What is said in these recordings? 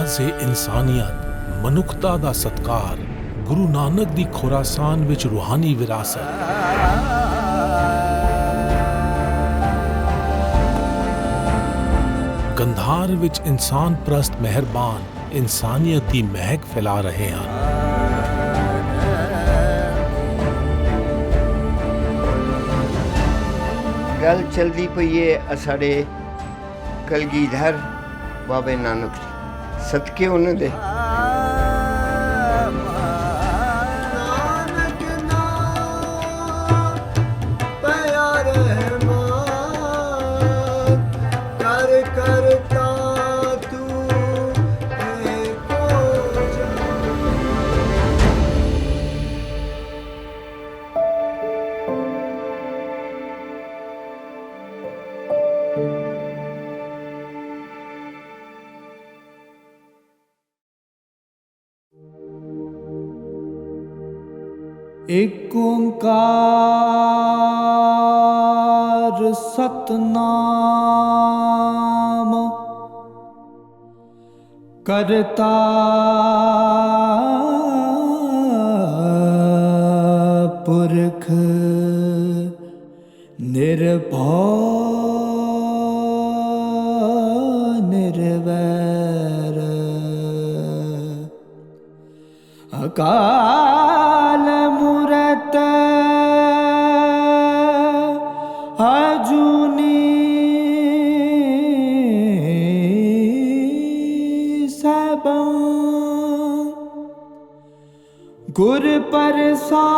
ਰਾਜ਼ ਇਨਸਾਨੀਅਤ ਮਨੁੱਖਤਾ ਦਾ ਸਤਕਾਰ ਗੁਰੂ ਨਾਨਕ ਦੀ ਖੁਰਾਸਾਨ ਵਿੱਚ ਰੂਹਾਨੀ ਵਿਰਾਸਤ। ਕੰਧਾਰ ਵਿੱਚ ਇਨਸਾਨ ਪ੍ਰਸਤ ਮਿਹਰਬਾਨ ਇਨਸਾਨੀਅਤ ਦੀ ਮਹਿਕ ਫੈਲਾ ਰਹੇ ਹਨ। ਗੱਲ ਚਲਦੀ ਪਈ ਹੈ ਸਾਡੇ ਕਲਗੀਧਰ ਬਾਬੇ ਨਾਨਕ ਜੀ, ਸਦਕੇ ਉਹਨਾਂ ਦੇ। ਏਕ ਓੰਕਾਰ ਸਤਨਾਮ ਕਰਤਾ ਪੁਰਖ ਨਿਰਭਉ ਨਿਰਵੈਰ ਅਕਾਲ ਮੂਰਤ ਅਜੂਨੀ ਸਭੰ ਗੁਰ ਪ੍ਰਸਾਦ।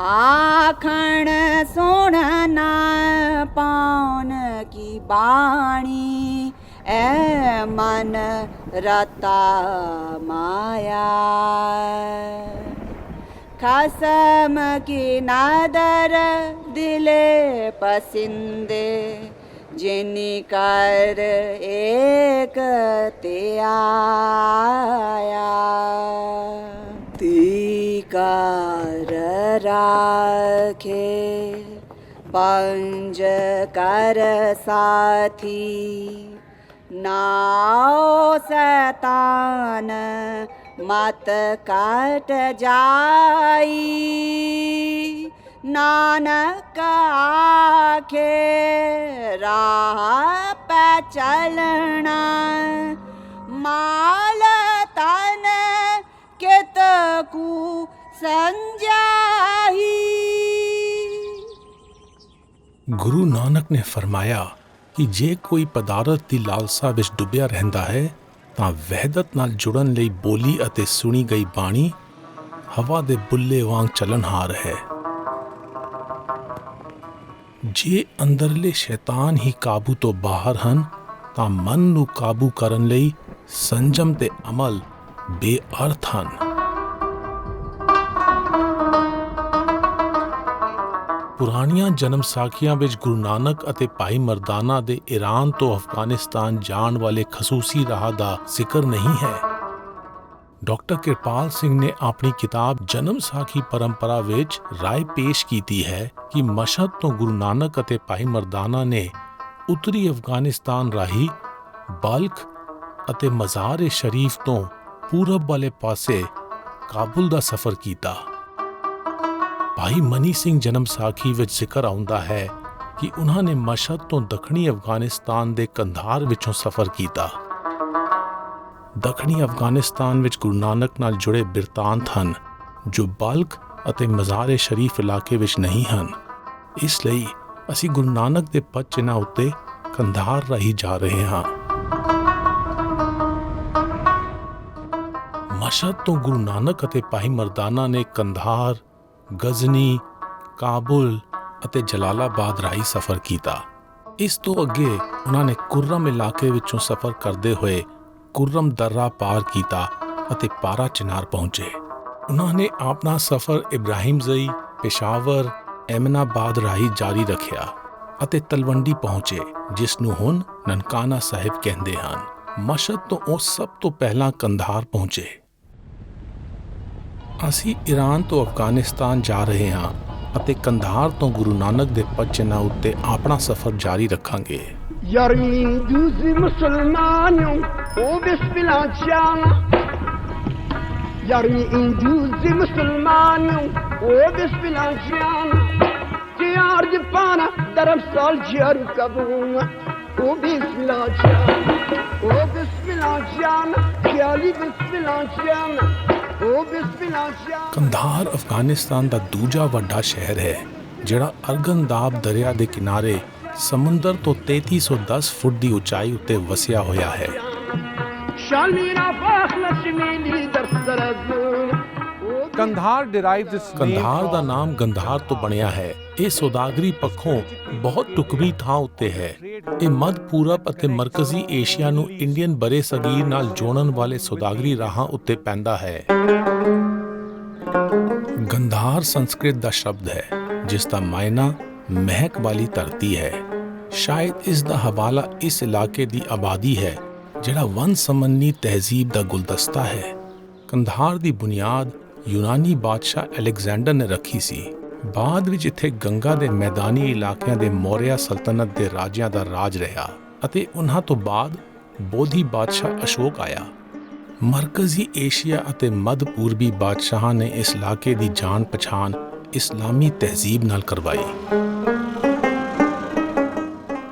आखण सुनना पान की बाणी ए मन रता माया। खसम की नदर दिले पसिंदे जिनी कर एक ते आया। तीकार राखे पंज कर साथी नाओ शैतान मत काट जाई। नानक आखे राह पे चलना माल तन कित कु संजाही। ਗੁਰੂ ਨਾਨਕ ਨੇ ਫਰਮਾਇਆ ਕਿ ਜੇ ਕੋਈ ਪਦਾਰਥ ਦੀ ਲਾਲਸਾ ਵਿੱਚ ਡੁੱਬਿਆ ਰਹਿੰਦਾ ਹੈ ਤਾਂ ਵਹਿਦਤ ਨਾਲ ਜੁੜਨ ਲਈ ਬੋਲੀ ਅਤੇ ਸੁਣੀ ਗਈ ਬਾਣੀ ਹਵਾ ਦੇ ਬੁੱਲੇ ਵਾਂਗ ਚੱਲਣਹਾਰ ਹੈ। ਜੇ ਅੰਦਰਲੇ ਸ਼ੈਤਾਨ ਹੀ ਕਾਬੂ ਤੋਂ ਬਾਹਰ ਹਨ ਤਾਂ ਮਨ ਨੂੰ ਕਾਬੂ ਕਰਨ ਲਈ ਸੰਜਮ ਤੇ ਅਮਲ ਬੇਅਰਥ ਹਨ। ਪੁਰਾਣੀਆਂ ਜਨਮ ਸਾਖੀਆਂ ਵਿੱਚ ਗੁਰੂ ਨਾਨਕ ਅਤੇ ਭਾਈ ਮਰਦਾਨਾ ਦੇ ਈਰਾਨ ਤੋਂ ਅਫਗਾਨਿਸਤਾਨ ਜਾਣ ਵਾਲੇ ਖਸੂਸੀ ਰਾਹ ਦਾ ਜ਼ਿਕਰ ਨਹੀਂ ਹੈ। ਡਾਕਟਰ ਕਿਰਪਾਲ ਸਿੰਘ ਨੇ ਆਪਣੀ ਕਿਤਾਬ ਜਨਮ ਸਾਖੀ ਪਰੰਪਰਾ ਵਿੱਚ ਰਾਏ ਪੇਸ਼ ਕੀਤੀ ਹੈ ਕਿ ਮਸ਼ਹਦ ਤੋਂ ਗੁਰੂ ਨਾਨਕ ਅਤੇ ਭਾਈ ਮਰਦਾਨਾ ਨੇ ਉੱਤਰੀ ਅਫਗਾਨਿਸਤਾਨ ਰਾਹੀਂ ਬਲਖ ਅਤੇ ਮਜ਼ਾਰ-ਏ ਸ਼ਰੀਫ ਤੋਂ ਪੂਰਬ ਵਾਲੇ ਪਾਸੇ ਕਾਬੁਲ ਦਾ ਸਫ਼ਰ ਕੀਤਾ। ਭਾਈ ਮਨੀ ਸਿੰਘ ਜਨਮ ਸਾਖੀ ਵਿੱਚ ਜ਼ਿਕਰ ਆਉਂਦਾ ਹੈ ਕਿ ਉਹਨਾਂ ਨੇ ਮਸ਼ਹਦ ਤੋਂ ਦੱਖਣੀ ਅਫਗਾਨਿਸਤਾਨ ਦੇ ਕੰਧਾਰ ਵਿੱਚੋਂ ਸਫ਼ਰ ਕੀਤਾ। ਦੱਖਣੀ ਅਫਗਾਨਿਸਤਾਨ ਵਿੱਚ ਗੁਰੂ ਨਾਨਕ ਨਾਲ ਜੁੜੇ ਬਿਰਤਾਂਤ ਹਨ ਜੋ ਬਲਖ ਅਤੇ ਮਜ਼ਾਰ-ਏ ਸ਼ਰੀਫ ਇਲਾਕੇ ਵਿੱਚ ਨਹੀਂ ਹਨ। ਇਸ ਲਈ ਅਸੀਂ ਗੁਰੂ ਨਾਨਕ ਦੇ ਪਦ ਚਿੰਨ੍ਹਾਂ ਉੱਤੇ ਕੰਧਾਰ ਰਾਹੀਂ ਜਾ ਰਹੇ ਹਾਂ। ਮਸ਼ਹਦ ਤੋਂ ਗੁਰੂ ਨਾਨਕ ਅਤੇ ਭਾਈ ਮਰਦਾਨਾ ਨੇ ਕੰਧਾਰ, ਗਜ਼ਨੀ, ਕਾਬੁਲ ਅਤੇ ਜਲਾਲਾਬਾਦ ਰਾਹੀਂ ਸਫ਼ਰ ਕੀਤਾ। ਇਸ ਤੋਂ ਅੱਗੇ ਉਹਨਾਂ ਨੇ ਕੁਰਮ ਇਲਾਕੇ ਵਿੱਚੋਂ ਸਫ਼ਰ ਕਰਦੇ ਹੋਏ ਕੁਰਮ ਦर्रा ਪਾਰ ਕੀਤਾ ਅਤੇ ਪਾਰਾ ਚਿਨਾਰ ਪਹੁੰਚੇ। ਉਹਨਾਂ ਨੇ ਆਪਣਾ ਸਫ਼ਰ ਇਬਰਾਹਿਮਜ਼ਈ, ਪੇਸ਼ਾਵਰ, ਐਮਨਾਬਾਦ ਰਾਹੀਂ ਜਾਰੀ ਰੱਖਿਆ ਅਤੇ ਤਲਵੰਡੀ ਪਹੁੰਚੇ, ਜਿਸ ਨੂੰ ਹੁਣ ਨਨਕਾਣਾ ਸਾਹਿਬ ਕਹਿੰਦੇ ਹਨ। ਮਸ਼ਹਦ ਤੋਂ ਉਹ ਸਭ ਤੋਂ ਪਹਿਲਾਂ ਕੰਧਾਰ ਪਹੁੰਚੇ। ਅਸੀਂ ਈਰਾਨ ਤੋਂ ਅਫਗਾਨਿਸਤਾਨ ਜਾ ਰਹੇ ਹਾਂ ਅਤੇ ਕੰਧਾਰ ਤੋਂ ਗੁਰੂ ਨਾਨਕ ਦੇ ਪਦਚਿੰਨ੍ਹਾਂ ਉੱਤੇ ਆਪਣਾ ਸਫ਼ਰ ਜਾਰੀ ਰੱਖਾਂਗੇ। Yarmin düzü Müslümanım, o besmillah. Yarmin düzü Müslümanım, o besmillah. Diyar dipana, darab sal ciğer kabul, o besmillah. O besmillah, khiyali besmillah. O besmillah. Kandahar Afghanistan ਦਾ ਦੂਜਾ ਵੱਡਾ ਸ਼ਹਿਰ ਹੈ, ਜਿਹੜਾ ਅਰਗਨਦਾਬ ਦਰਿਆ ਦੇ ਕਿਨਾਰੇ ਸਮੁੰਦਰ ਤੋਂ 3310 ਫੁੱਟ ਦੀ ਉਚਾਈ ਉੱਤੇ ਵਸਿਆ ਹੋਇਆ ਹੈ। ਕੰਧਾਰ ਦਾ ਨਾਮ ਗੰਧਾਰ ਤੋਂ ਬਣਿਆ ਹੈ। ਇਹ ਸੌਦਾਗਰੀ ਪੱਖੋਂ ਬਹੁਤ ਢੁਕਵੀਂ ਥਾਂ ਉੱਤੇ ਹੈ। ਇਹ ਮੱਧ ਪੂਰਬ ਅਤੇ ਮਰਕਜ਼ੀ ਏਸ਼ੀਆ ਨੂੰ ਇੰਡੀਅਨ ਬਰੇ ਸਗੀਰ ਨਾਲ ਜੋੜਨ ਵਾਲੇ ਸੌਦਾਗਰੀ ਰਾਹਾਂ ਉੱਤੇ ਪੈਂਦਾ ਹੈ। ਗੰਧਾਰ ਸੰਸਕ੍ਰਿਤ ਦਾ ਸ਼ਬਦ ਹੈ, ਜਿਸ ਦਾ ਮਾਇਨਾ ਮਹਿਕ ਵਾਲੀ ਧਰਤੀ ਹੈ। ਸ਼ਾਇਦ ਇਸ ਦਾ ਹਵਾਲਾ ਇਸ ਇਲਾਕੇ ਦੀ ਆਬਾਦੀ ਹੈ, ਜਿਹੜਾ ਵਨ ਸਮੰਨੀ ਤਹਿਜ਼ੀਬ ਦਾ ਗੁਲਦਸਤਾ ਹੈ। ਕੰਧਾਰ ਦੀ ਬੁਨਿਆਦ ਯੂਨਾਨੀ ਬਾਦਸ਼ਾਹ ਅਲੈਗਜ਼ੈਂਡਰ ਨੇ ਰੱਖੀ ਸੀ। ਬਾਅਦ ਵਿੱਚ ਇੱਥੇ ਗੰਗਾ ਦੇ ਮੈਦਾਨੀ ਇਲਾਕਿਆਂ ਦੇ ਮੌਰਿਆ ਸਲਤਨਤ ਦੇ ਰਾਜਿਆਂ ਦਾ ਰਾਜ ਰਿਹਾ ਅਤੇ ਉਹਨਾਂ ਤੋਂ ਬਾਅਦ ਬੋਧੀ ਬਾਦਸ਼ਾਹ ਅਸ਼ੋਕ ਆਇਆ। ਮਰਕਜ਼ੀ ਏਸ਼ੀਆ ਅਤੇ ਮੱਧ ਪੂਰਬੀ ਬਾਦਸ਼ਾਹਾਂ ਨੇ ਇਸ ਇਲਾਕੇ ਦੀ ਜਾਣ ਪਛਾਣ ਇਸਲਾਮੀ ਤਹਿਜ਼ੀਬ ਨਾਲ ਕਰਵਾਈ।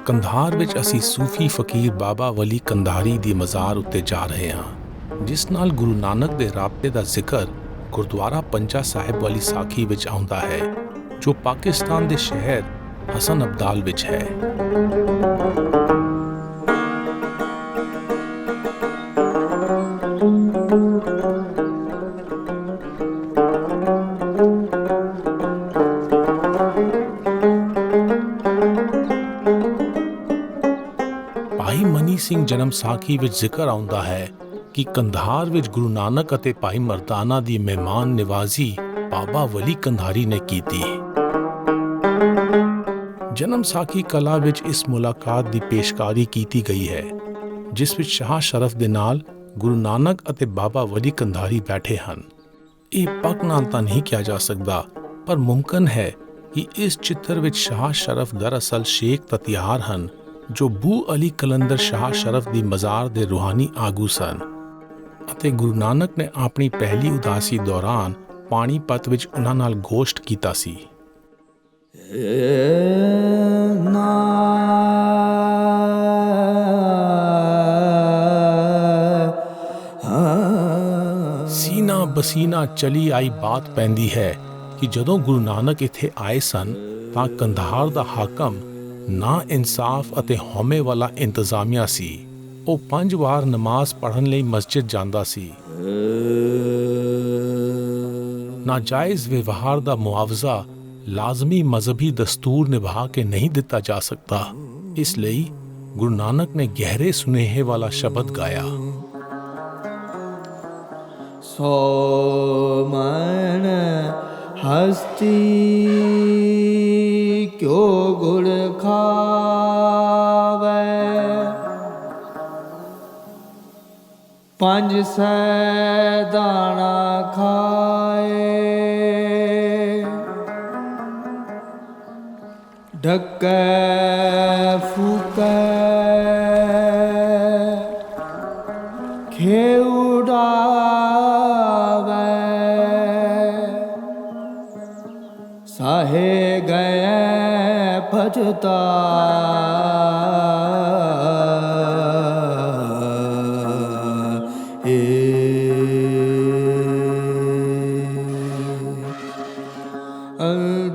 ਕੰਧਾਰ ਵਿੱਚ ਅਸੀਂ ਸੂਫੀ ਫਕੀਰ ਬਾਬਾ ਵਲੀ ਕੰਧਾਰੀ ਦੀ ਮਜ਼ਾਰ ਉੱਤੇ ਜਾ ਰਹੇ ਹਾਂ, ਜਿਸ ਨਾਲ ਗੁਰੂ ਨਾਨਕ ਦੇ ਰਾਬਤੇ ਦਾ ਜ਼ਿਕਰ ਗੁਰਦੁਆਰਾ ਪੰਜਾ ਸਾਹਿਬ ਵਾਲੀ ਸਾਖੀ ਵਿੱਚ ਆਉਂਦਾ ਹੈ, ਜੋ ਪਾਕਿਸਤਾਨ ਦੇ ਸ਼ਹਿਰ ਹਸਨ ਅਬਦਾਲ ਵਿੱਚ ਹੈ। ਭਾਈ ਮਨੀ ਸਿੰਘ ਜਨਮ ਸਾਖੀ ਵਿੱਚ ਜ਼ਿਕਰ ਆਉਂਦਾ ਹੈ ਕਿ ਕੰਧਾਰ ਵਿੱਚ ਗੁਰੂ ਨਾਨਕ ਅਤੇ ਭਾਈ ਮਰਦਾਨਾ ਦੀ ਮਹਿਮਾਨ ਨਿਵਾਜ਼ੀ ਬਾਬਾ ਵਲੀ ਕੰਧਾਰੀ ਨੇ ਕੀਤੀ। ਜਨਮ ਸਾਖੀ ਕਲਾ ਵਿੱਚ ਇਸ ਮੁਲਾਕਾਤ ਦੀ ਪੇਸ਼ਕਾਰੀ ਕੀਤੀ ਗਈ ਹੈ, ਜਿਸ ਵਿੱਚ ਸ਼ਾਹ ਸ਼ਰਫ ਦੇ ਨਾਲ ਗੁਰੂ ਨਾਨਕ ਅਤੇ ਬਾਬਾ ਵਲੀ ਕੰਧਾਰੀ ਬੈਠੇ ਹਨ। ਇਹ ਪੱਕ ਨਾਲ ਤਾਂ ਨਹੀਂ ਕਿਹਾ ਜਾ ਸਕਦਾ, ਪਰ ਮੁਮਕਨ ਹੈ ਕਿ ਇਸ ਚਿੱਤਰ ਵਿੱਚ ਸ਼ਾਹ ਸ਼ਰਫ ਦਰਅਸਲ ਸ਼ੇਖ ਤਤਿਆਰ ਹਨ, ਜੋ ਬੂ ਅਲੀ ਕਲੰਦਰ ਸ਼ਾਹ ਸ਼ਰਫ ਦੀ ਮਜ਼ਾਰ ਦੇ ਰੂਹਾਨੀ ਆਗੂ ਸਨ ਅਤੇ ਗੁਰੂ ਨਾਨਕ ਨੇ ਆਪਣੀ ਪਹਿਲੀ ਉਦਾਸੀ ਦੌਰਾਨ ਪਾਣੀਪਤ ਵਿੱਚ ਉਹਨਾਂ ਨਾਲ ਗੋਸ਼ਟ ਕੀਤਾ ਸੀ। ਸੀਨਾ ਬਸੀਨਾ ਚਲੀ ਆਈ ਬਾਤ ਪੈਂਦੀ ਹੈ ਕਿ ਜਦੋਂ ਗੁਰੂ ਨਾਨਕ ਇੱਥੇ ਆਏ ਸਨ ਤਾਂ ਕੰਧਾਰ ਦਾ ਹਾਕਮ ਨਾ ਇਨਸਾਫ ਅਤੇ ਹਉਮੈ ਵਾਲਾ ਇੰਤਜ਼ਾਮੀਆ ਸੀ। ਉਹ 5 ਵਾਰ ਨਮਾਜ਼ ਪੜ੍ਹਨ ਲਈ ਮਸਜਿਦ ਜਾਂਦਾ ਸੀ। ਨਾਜਾਇਜ਼ ਵਿਵਹਾਰ ਦਾ ਮੁਆਵਜ਼ਾ ਲਾਜ਼ਮੀ ਮਜ਼ਹਬੀ ਦਸਤੂਰ ਨਿਭਾ ਕੇ ਨਹੀਂ ਦਿੱਤਾ ਜਾ ਸਕਦਾ। ਇਸ ਲਈ ਗੁਰੂ ਨਾਨਕ ਨੇ ਗਹਿਰੇ ਸੁਨੇਹੇ ਵਾਲਾ ਸ਼ਬਦ ਗਾਇਆ। ਸੋ ਮਨ ਹਸਤੀ ਕਿਉ ਗੁੜ ਖਾਵੇ, 500 ਦਾਣਾ ਖਾਏ, ਢੱਕੇ ਫੂਕੇ ਖੇਉਡਾਵੇ, ਸਾਹੇ ਗਏ ਭਜਤਾ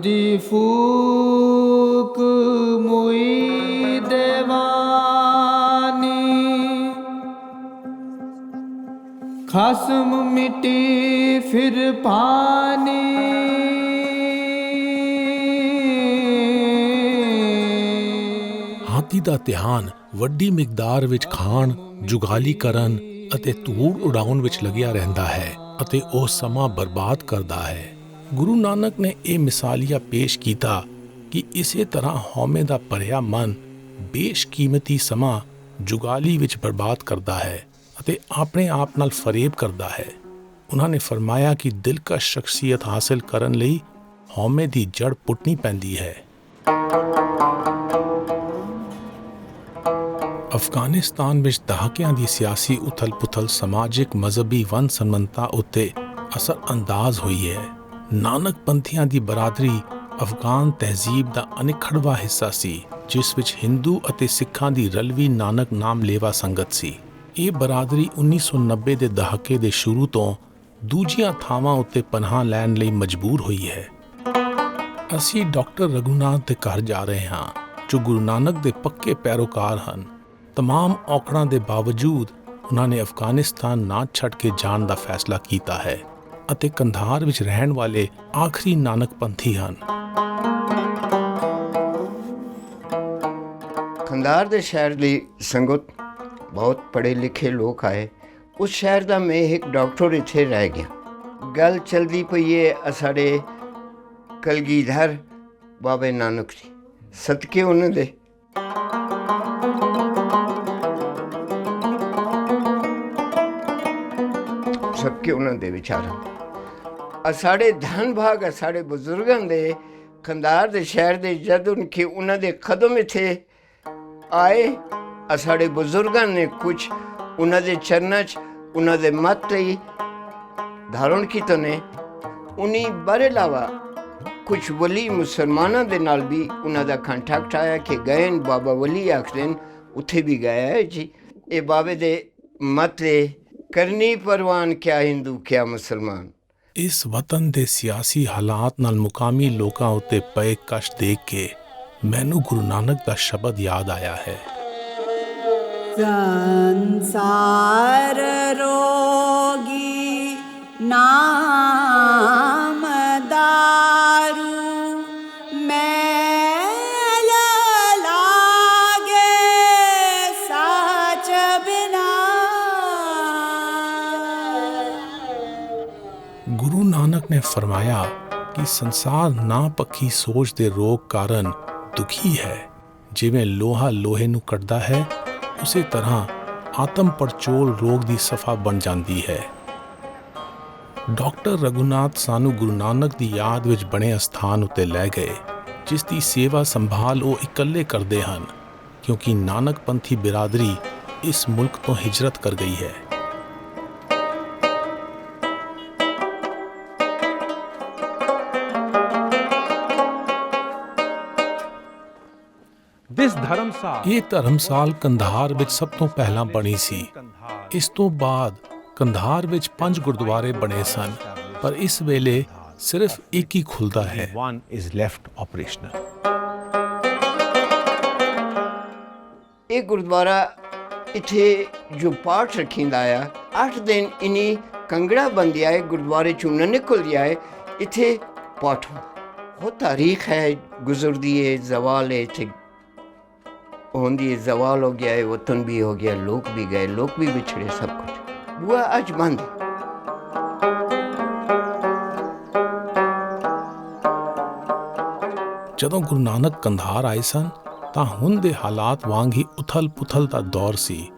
ਦੀ ਫੂਕ ਮੁਈ ਦੇਵਾਨੀ, ਖਸਮ ਮਿੱਟੀ ਫਿਰ ਪਾਣੀ, ਹਾਥੀ ਦਾ ਧਿਆਨ ਵੱਡੀ ਮਿਕਦਾਰ ਵਿੱਚ ਖਾਣ, ਜੁਗਾਲੀ ਕਰਨ, ਅਤੇ ਧੂੜ ਉਡਾਉਣ ਵਿੱਚ ਲੱਗਿਆ ਰਹਿੰਦਾ ਹੈ ਅਤੇ ਉਹ ਸਮਾਂ ਬਰਬਾਦ ਕਰਦਾ ਹੈ। ਗੁਰੂ ਨਾਨਕ ਨੇ ਇਹ ਮਿਸਾਲੀਆ ਪੇਸ਼ ਕੀਤਾ ਕਿ ਇਸੇ ਤਰ੍ਹਾਂ ਹਉਮੈ ਦਾ ਭਰਿਆ ਮਨ ਬੇਸ਼ਕੀਮਤੀ ਸਮਾਂ ਜੁਗਾਲੀ ਵਿੱਚ ਬਰਬਾਦ ਕਰਦਾ ਹੈ ਅਤੇ ਆਪਣੇ ਆਪ ਨਾਲ ਫਰੇਬ ਕਰਦਾ ਹੈ। ਉਹਨਾਂ ਨੇ ਫਰਮਾਇਆ ਕਿ ਦਿਲਕਸ਼ ਸ਼ਖਸੀਅਤ ਹਾਸਲ ਕਰਨ ਲਈ ਹਉਮੈ ਦੀ ਜੜ ਪੁੱਟਣੀ ਪੈਂਦੀ ਹੈ। ਅਫਗਾਨਿਸਤਾਨ ਵਿੱਚ ਦਹਾਕਿਆਂ ਦੀ ਸਿਆਸੀ ਉਥਲ-ਪੁਥਲ ਸਮਾਜਿਕ ਮਜ਼ਹਬੀ ਵੰਨ ਸੰਬੰਧਤਾ ਉੱਤੇ ਅਸਰ ਅੰਦਾਜ਼ ਹੋਈ ਹੈ। ਨਾਨਕ ਪੰਥੀਆਂ ਦੀ ਬਰਾਦਰੀ ਅਫਗਾਨ ਤਹਿਜ਼ੀਬ ਦਾ ਅਨਿੱਖੜਵਾਂ ਹਿੱਸਾ ਸੀ, ਜਿਸ ਵਿੱਚ ਹਿੰਦੂ ਅਤੇ ਸਿੱਖਾਂ ਦੀ ਰਲਵੀ ਨਾਨਕ ਨਾਮ ਲੇਵਾ ਸੰਗਤ ਸੀ। ਇਹ ਬਰਾਦਰੀ 1990 ਦੇ ਦਹਾਕੇ ਦੇ ਸ਼ੁਰੂ ਤੋਂ ਦੂਜੀਆਂ ਥਾਵਾਂ ਉੱਤੇ ਪਨਾਹ ਲੈਣ ਲਈ ਮਜਬੂਰ ਹੋਈ ਹੈ। ਅਸੀਂ ਡਾਕਟਰ ਰਘੂਨਾਥ ਦੇ ਘਰ ਜਾ ਰਹੇ ਹਾਂ, ਜੋ ਗੁਰੂ ਨਾਨਕ ਦੇ ਪੱਕੇ ਪੈਰੋਕਾਰ ਹਨ। ਤਮਾਮ ਔਕੜਾਂ ਦੇ ਬਾਵਜੂਦ ਉਹਨਾਂ ਨੇ ਅਫਗਾਨਿਸਤਾਨ ਨਾ ਛੱਡ ਕੇ ਜਾਣ ਦਾ ਫੈਸਲਾ ਕੀਤਾ ਹੈ ਅਤੇ ਕੰਧਾਰ ਵਿੱਚ ਰਹਿਣ ਵਾਲੇ ਆਖਰੀ ਨਾਨਕ ਪੰਥੀ ਹਨ। ਕੰਧਾਰ ਦੇ ਸ਼ਹਿਰ ਦੀ ਸੰਗਤ ਬਹੁਤ ਪੜ੍ਹੇ ਲਿਖੇ ਲੋਕ ਆਏ। ਉਸ ਸ਼ਹਿਰ ਦਾ ਮੈਂ ਇੱਕ ਡਾਕਟਰ ਇੱਥੇ ਰਹਿ ਗਿਆ। ਗੱਲ ਚਲਦੀ ਪਈ ਹੈ ਸਾਡੇ ਕਲਗੀਧਰ ਬਾਬੇ ਨਾਨਕ ਜੀ, ਸਦਕੇ ਉਹਨਾਂ ਦੇ ਸਦਕੇ ਉਹਨਾਂ ਦੇ ਵਿਚਾਰਾਂ ਸਾਡੇ ਧਨ ਭਾਗ ਸਾਡੇ ਬਜ਼ੁਰਗਾਂ ਦੇ ਕੰਧਾਰ ਦੇ ਸ਼ਹਿਰ ਦੇ ਜਦੋਂ ਕਿ ਉਹਨਾਂ ਦੇ ਕਦਮ ਇੱਥੇ ਆਏ, ਸਾਡੇ ਬਜ਼ੁਰਗਾਂ ਨੇ ਕੁਛ ਉਹਨਾਂ ਦੇ ਚਰਨਾਂ 'ਚ ਉਹਨਾਂ ਦੇ ਮੱਤ ਲਈ ਧਾਰਨ ਕੀਤੇ ਨੇ। ਉਨੀ ਬਾਰੇ ਇਲਾਵਾ ਕੁਛ ਵਲੀ ਮੁਸਲਮਾਨਾਂ ਦੇ ਨਾਲ ਵੀ ਉਹਨਾਂ ਦਾ ਕੰਟੈਕਟ ਆਇਆ ਕਿ ਗਏ ਬਾਬਾ ਵਲੀ ਆਖਦੇ ਉੱਥੇ ਵੀ ਗਏ ਹੈ ਜੀ। ਇਹ ਬਾਬੇ ਦੇ ਮੱਤ ਕਰਨੀ ਪਰਵਾਨ ਕਿਆ ਹਿੰਦੂ ਕਿਆ ਮੁਸਲਮਾਨ। ਇਸ ਵਤਨ ਦੇ ਸਿਆਸੀ ਹਾਲਾਤ ਨਾਲ ਮੁਕਾਮੀ ਲੋਕਾਂ ਉੱਤੇ ਪਏ ਕਸ਼ਟ ਦੇਖ ਕੇ ਮੈਨੂੰ ਗੁਰੂ ਨਾਨਕ ਦਾ ਸ਼ਬਦ ਯਾਦ ਆਇਆ ਹੈ। ਸੰਸਾਰ ਰੋਗੀ ਨਾਮ ਦਾਰੂ ਮੈਲ ਲਾਗੇ ਸਾਚ ਬਿਨਾ। ਗੁਰੂ ਨਾਨਕ ਨੇ ਫਰਮਾਇਆ ਕਿ ਸੰਸਾਰ ਨਾ ਪੱਖੀ ਸੋਚ ਦੇ ਰੋਗ ਕਾਰਨ ਦੁਖੀ ਹੈ। ਜਿਵੇਂ ਲੋਹਾ ਲੋਹੇ ਨੂੰ ਕੱਟਦਾ ਹੈ, ਉਸੇ ਤਰ੍ਹਾਂ ਆਤਮ ਪਰਚੋਲ ਰੋਗ ਦੀ ਸਫਾ ਬਣ ਜਾਂਦੀ ਹੈ। ਡਾਕਟਰ ਰਘੂਨਾਥ ਸਾਨੂੰ ਗੁਰੂ ਨਾਨਕ ਦੀ ਯਾਦ ਵਿੱਚ ਬਣੇ ਅਸਥਾਨ ਉੱਤੇ ਲੈ ਗਏ, ਜਿਸ ਦੀ ਸੇਵਾ ਸੰਭਾਲ ਉਹ ਇਕੱਲੇ ਕਰਦੇ ਹਨ, ਕਿਉਂਕਿ ਨਾਨਕ ਪੰਥੀ ਬਿਰਾਦਰੀ ਇਸ ਮੁਲਕ ਤੋਂ ਹਿਜਰਤ ਕਰ ਗਈ ਹੈ। ਇਹ ਧਰਮਸਾਲ ਕੰਧਾਰ ਵਿੱਚ ਸਭ ਤੋਂ ਪਹਿਲਾਂ ਬਣੀ ਸੀ। ਇਸ ਤੋਂ ਬਾਅਦ ਕੰਧਾਰ ਵਿੱਚ 5 ਗੁਰਦੁਆਰੇ ਬਣੇ ਸਨ, ਪਰ ਇਸ ਵੇਲੇ ਸਿਰਫ ਇੱਕ ਹੀ ਖੁੱਲਦਾ ਹੈ। ਇਹ ਗੁਰਦੁਆਰਾ ਇੱਥੇ ਜੋ ਪਾਠ ਰੱਖੀਂਦਾ ਆ 8 ਦਿਨ ਇਨੀ ਕੰਗੜਾ ਬੰਦਿਆ ਹੈ ਗੁਰਦੁਆਰੇ ਚੋਂ ਨਿਕਲਦੀ ਹੈ। ਇੱਥੇ ਪਾਠ ਹੋ ਤਾਰੀਖ ਹੈ, ਗੁਜ਼ਰਦੀ ਹੈ, ਜ਼ਵਾਲ ਹੈ, ਇੱਥੇ होंदी है, जवाल हो गया है, वतन भी हो गया, लोग भी गए, लोग भी बिछड़े, सब कुछ हुआ आज बंद। ਜਦੋਂ ਗੁਰੂ ਨਾਨਕ ਕੰਧਾਰ ਆਏ ਸਨ ਤਾਂ ਹੁਣ ਦੇ ਹਾਲਾਤ ਵਾਂਗ ਹੀ ਉਥਲ-ਪੁਥਲ ਦਾ ਦੌਰ ਸੀ,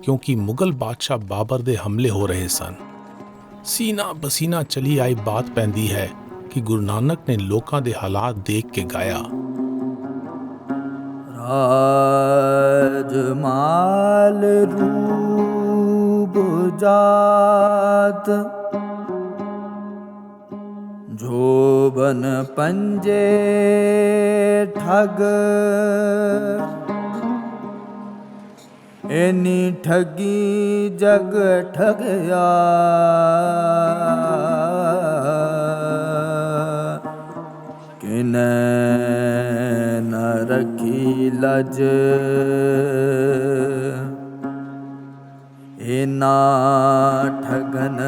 ਕਿਉਂਕਿ ਮੁਗਲ ਬਾਦਸ਼ਾਹ ਬਾਬਰ ਦੇ ਹਮਲੇ ਹੋ ਰਹੇ ਸਨ। ਸੀਨਾ ਬਸੀਨਾ ਚਲੀ ਆਈ ਬਾਤ ਪੈਂਦੀ ਹੈ ਕਿ ਗੁਰੂ ਨਾਨਕ ਨੇ ਲੋਕਾਂ ਦੇ ਹਾਲਾਤ ਦੇਖ ਕੇ ਗਾਇਆ, ਰਾਜਮਾਲ ਰੂਪ ਜਾਤ ਜੋਬਨ ਪੰਜੇ ਠਗ ਇਨੀ ਠਗੀ ਜਗ ਠਗਿਆ ਕਿਨੈ ਨ ਰਖੀ ਲਜ ਇਨਾ ਠਗਨ